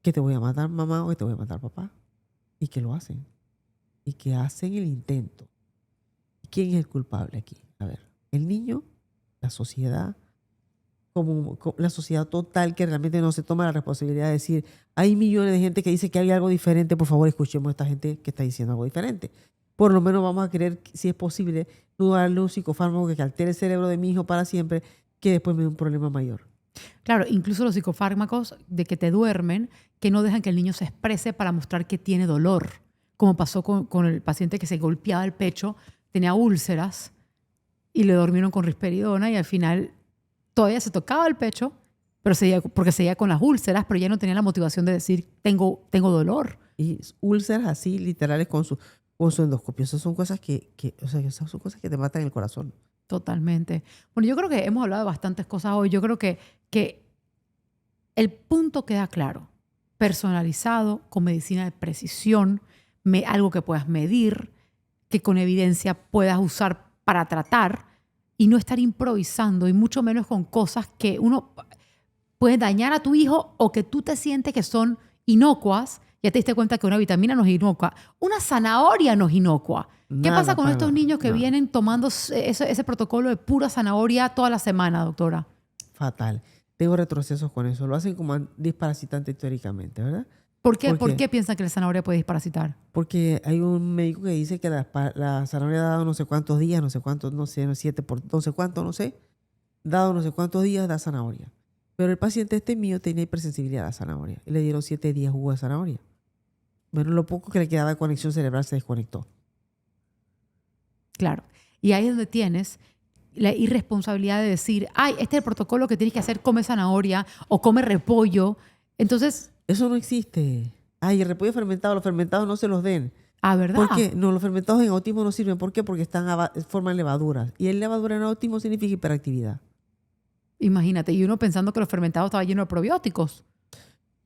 que te voy a matar mamá o que te voy a matar papá. Y que lo hacen. Y que hacen el intento. ¿Quién es el culpable aquí? A ver, el niño, la sociedad, como la sociedad total que realmente no se toma la responsabilidad de decir, hay millones de gente que dice que hay algo diferente, por favor escuchemos a esta gente que está diciendo algo diferente. Por lo menos vamos a querer, si es posible, no darle un psicofármaco que altere el cerebro de mi hijo para siempre, que después me dé un problema mayor. Claro, incluso los psicofármacos de que te duermen, que no dejan que el niño se exprese para mostrar que tiene dolor, como pasó con el paciente que se golpeaba el pecho, tenía úlceras y le dormieron con risperidona y al final todavía se tocaba el pecho, pero porque seguía con las úlceras, pero ya no tenía la motivación de decir, tengo dolor. Y úlceras así, literales, con su endoscopio. Esas son cosas esas son cosas que te matan el corazón. Totalmente. Bueno, yo creo que hemos hablado de bastantes cosas hoy. Yo creo que el punto queda claro. Personalizado, con medicina de precisión, algo que puedas medir, que con evidencia puedas usar para tratar y no estar improvisando y mucho menos con cosas que uno puede dañar a tu hijo o que tú te sientes que son inocuas. Ya te diste cuenta que una vitamina no es inocua. Una zanahoria no es inocua. ¿Qué pasa con estos niños que vienen tomando ese protocolo de pura zanahoria toda la semana, doctora? Fatal. Tengo retrocesos con eso. Lo hacen como disparasitante teóricamente, ¿verdad? ¿Por qué piensan que la zanahoria puede disparasitar? Porque hay un médico que dice que la zanahoria ha dado no sé cuántos días, no sé cuántos, no sé, 7 por no sé cuánto, no sé. Dado no sé cuántos días da zanahoria. Pero el paciente mío tenía hipersensibilidad a la zanahoria. Y le dieron 7 días jugo de zanahoria. Bueno, lo poco que le quedaba de conexión cerebral se desconectó. Claro. Y ahí es donde tienes la irresponsabilidad de decir, ay, este es el protocolo que tienes que hacer, come zanahoria o come repollo. Entonces... Eso no existe. Ay, el repollo fermentado, los fermentados no se los den. Ah, ¿verdad? ¿Por qué? No, los fermentados en autismo no sirven. ¿Por qué? Porque forman levaduras. Y el levadura en autismo significa hiperactividad. Imagínate, y uno pensando que los fermentados estaban llenos de probióticos.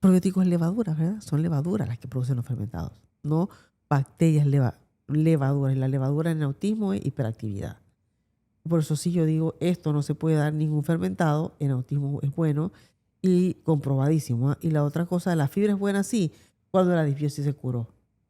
Probióticos es levaduras, ¿verdad? Son levaduras las que producen los fermentados. No bacterias, levaduras. Y la levadura en autismo es hiperactividad. Por eso sí yo digo, esto no se puede dar ningún fermentado. En autismo es bueno y comprobadísimo. ¿Eh? Y la otra cosa, la fibra es buena sí, cuando la disbiosis se curó,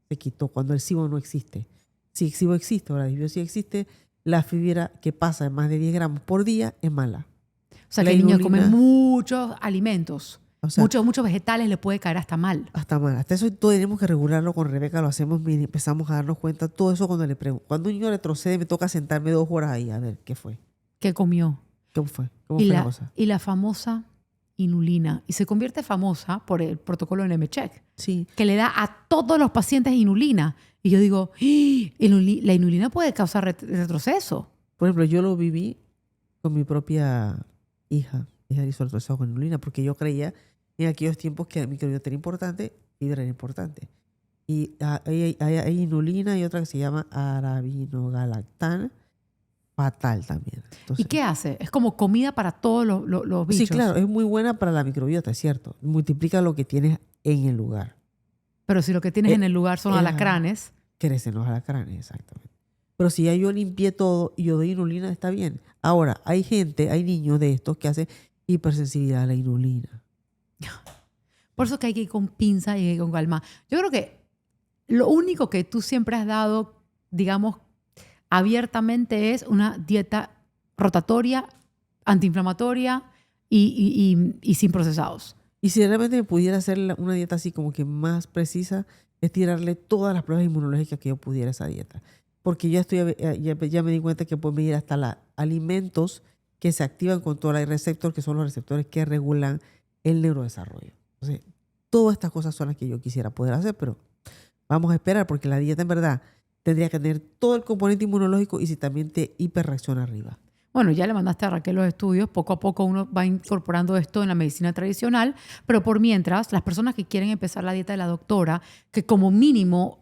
se quitó, cuando el SIBO no existe. Si SIBO existe, ahora disbiosis sí existe, la fibra que pasa de más de 10 gramos por día es mala. O sea, La que el niño inulina- come muchos alimentos, O sea, muchos vegetales, le puede caer hasta mal. hasta mal. Hasta eso todo tenemos que regularlo con Rebeca, lo hacemos, mira, empezamos a darnos cuenta. Todo eso cuando le pregunto. Cuando un niño retrocede, me toca sentarme 2 horas ahí a ver qué fue. ¿Qué comió? ¿Cómo fue? ¿Cómo Y fue la la, cosa? y la famosa inulina. Y se convierte famosa por el protocolo NM-Check, Sí. que le da a todos los pacientes inulina. Y yo digo, la inulina puede causar retroceso. Por ejemplo, yo lo viví con mi propia hija. Ella hizo el retroceso con inulina porque yo creía en aquellos tiempos que la microbiota era importante, fibra era importante. Y hay inulina y otra que se llama arabinogalactana, fatal también. Entonces, ¿Y qué hace? Es como comida para todos los bichos. sí, claro, es muy buena para la microbiota, es cierto. Multiplica lo que tienes en el lugar. Pero si lo que tienes Eh, en el lugar son alacranes, Crecen los alacranes, exactamente. Pero si ya yo limpié todo y yo doy inulina, está bien. Ahora, hay niños de estos que hacen hipersensibilidad a la inulina. por eso que hay que ir con pinza y hay que ir con calma. Yo creo que lo único que tú siempre has dado, digamos, abiertamente es una dieta rotatoria, antiinflamatoria y sin procesados. Y si realmente me pudiera hacer una dieta así como que más precisa, es tirarle todas las pruebas inmunológicas que yo pudiera a esa dieta. Porque ya me di cuenta que puedo medir hasta los alimentos que se activan con todos los receptores, que son los receptores que regulan el neurodesarrollo. Entonces, todas estas cosas son las que yo quisiera poder hacer, pero vamos a esperar porque la dieta en verdad tendría que tener todo el componente inmunológico y si también te hiperreacciona arriba. Bueno, ya le mandaste a Raquel los estudios, poco a poco uno va incorporando esto en la medicina tradicional, pero por mientras, las personas que quieren empezar la dieta de la doctora, que como mínimo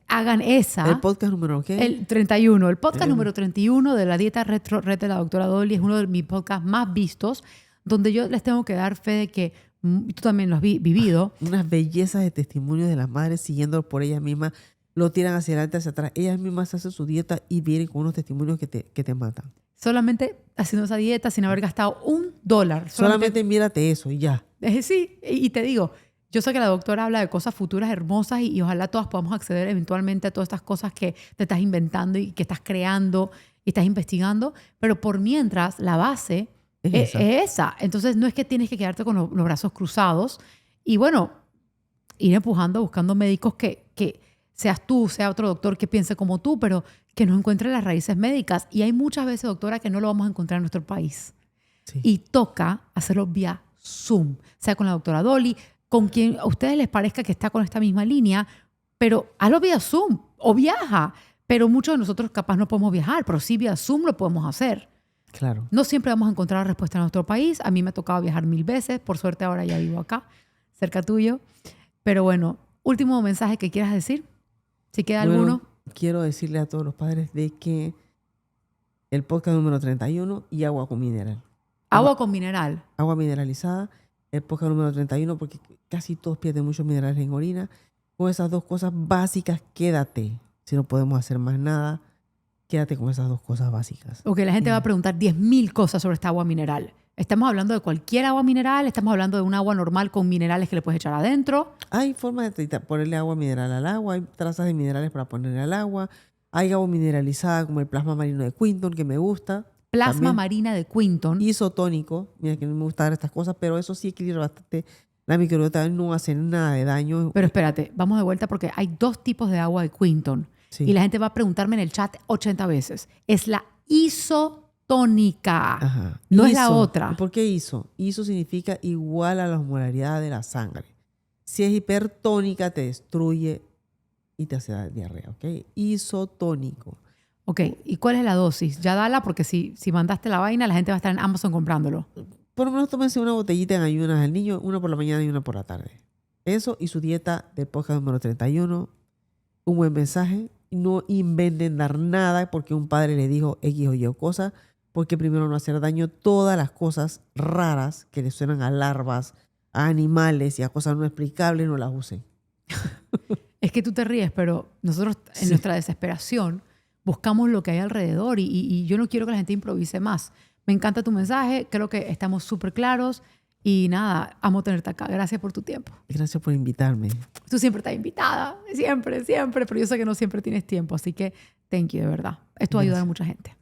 hagan esa. El podcast número ¿qué? El 31. El podcast número 31 de la dieta Red de la doctora Dolly es uno de mis podcasts más vistos, donde yo les tengo que dar fe de que tú también lo has vivido. Unas bellezas de testimonios de las madres siguiéndolo por ellas mismas, lo tiran hacia adelante, hacia atrás. Ellas mismas hacen su dieta y vienen con unos testimonios que te matan. Solamente haciendo esa dieta sin haber gastado $1. Solamente mírate eso y ya. Sí, y te digo, yo sé que la doctora habla de cosas futuras hermosas y ojalá todas podamos acceder eventualmente a todas estas cosas que te estás inventando y que estás creando y estás investigando, pero por mientras la base es esa. Entonces no es que tienes que quedarte con los brazos cruzados y bueno, ir empujando, buscando médicos que seas tú, sea otro doctor que piense como tú, pero que no encuentre las raíces médicas. Y hay muchas veces, doctora, que no lo vamos a encontrar en nuestro país. Sí. Y toca hacerlo vía Zoom, sea con la doctora Dolly, con quien a ustedes les parezca que está con esta misma línea, pero hazlo vía Zoom o viaja. Pero muchos de nosotros capaz no podemos viajar, pero sí vía Zoom lo podemos hacer. Claro. No siempre vamos a encontrar la respuesta en nuestro país. A mí me ha tocado viajar 1000 veces. Por suerte ahora ya vivo acá, cerca tuyo. Pero bueno, último mensaje que quieras decir. Si queda alguno. Quiero decirle a todos los padres de que el podcast número 31 y agua con mineral. Agua con mineral. Agua mineralizada, el podcast número 31, porque casi todos pierden muchos minerales en orina. Con esas dos cosas básicas, quédate. Si no podemos hacer más nada, quédate con esas dos cosas básicas. Ok, la gente va a preguntar 10.000 cosas sobre esta agua mineral. ¿Estamos hablando de cualquier agua mineral? ¿Estamos hablando de un agua normal con minerales que le puedes echar adentro? Hay formas de ponerle agua mineral al agua, hay trazas de minerales para ponerle al agua, hay agua mineralizada como el plasma marino de Quinton, que me gusta. Plasma También marina de Quinton. isotónico, mira que no me gusta dar estas cosas, pero eso sí equilibra bastante la microbiota, no hace nada de daño. Pero espérate, vamos de vuelta porque hay 2 tipos de agua de Quinton. Sí. Y la gente va a preguntarme en el chat 80 veces. Es la isotónica. Ajá. No es la otra. ¿Por qué ISO? ISO significa igual a la osmolaridad de la sangre. Si es hipertónica, te destruye y te hace diarrea, ¿ok? Isotónico. Ok, ¿y cuál es la dosis? Ya dala porque si mandaste la vaina, la gente va a estar en Amazon comprándolo. Por lo menos tómense una botellita en ayunas al niño, una por la mañana y una por la tarde. Eso y su dieta del podcast número 31. Un buen mensaje. No inventen dar nada porque un padre le dijo X o Y cosa, porque primero no hacer daño. Todas las cosas raras que le suenan a larvas, a animales y a cosas no explicables, no las usen. Es que tú te ríes, pero nosotros en nuestra desesperación buscamos lo que hay alrededor y yo no quiero que la gente improvise más. Me encanta tu mensaje, creo que estamos súper claros y nada, amo tenerte acá. Gracias por tu tiempo. Gracias por invitarme. Tú siempre estás invitada, siempre, pero yo sé que no siempre tienes tiempo, así que Thank you, de verdad. Esto va a ayudar a Gracias. mucha gente.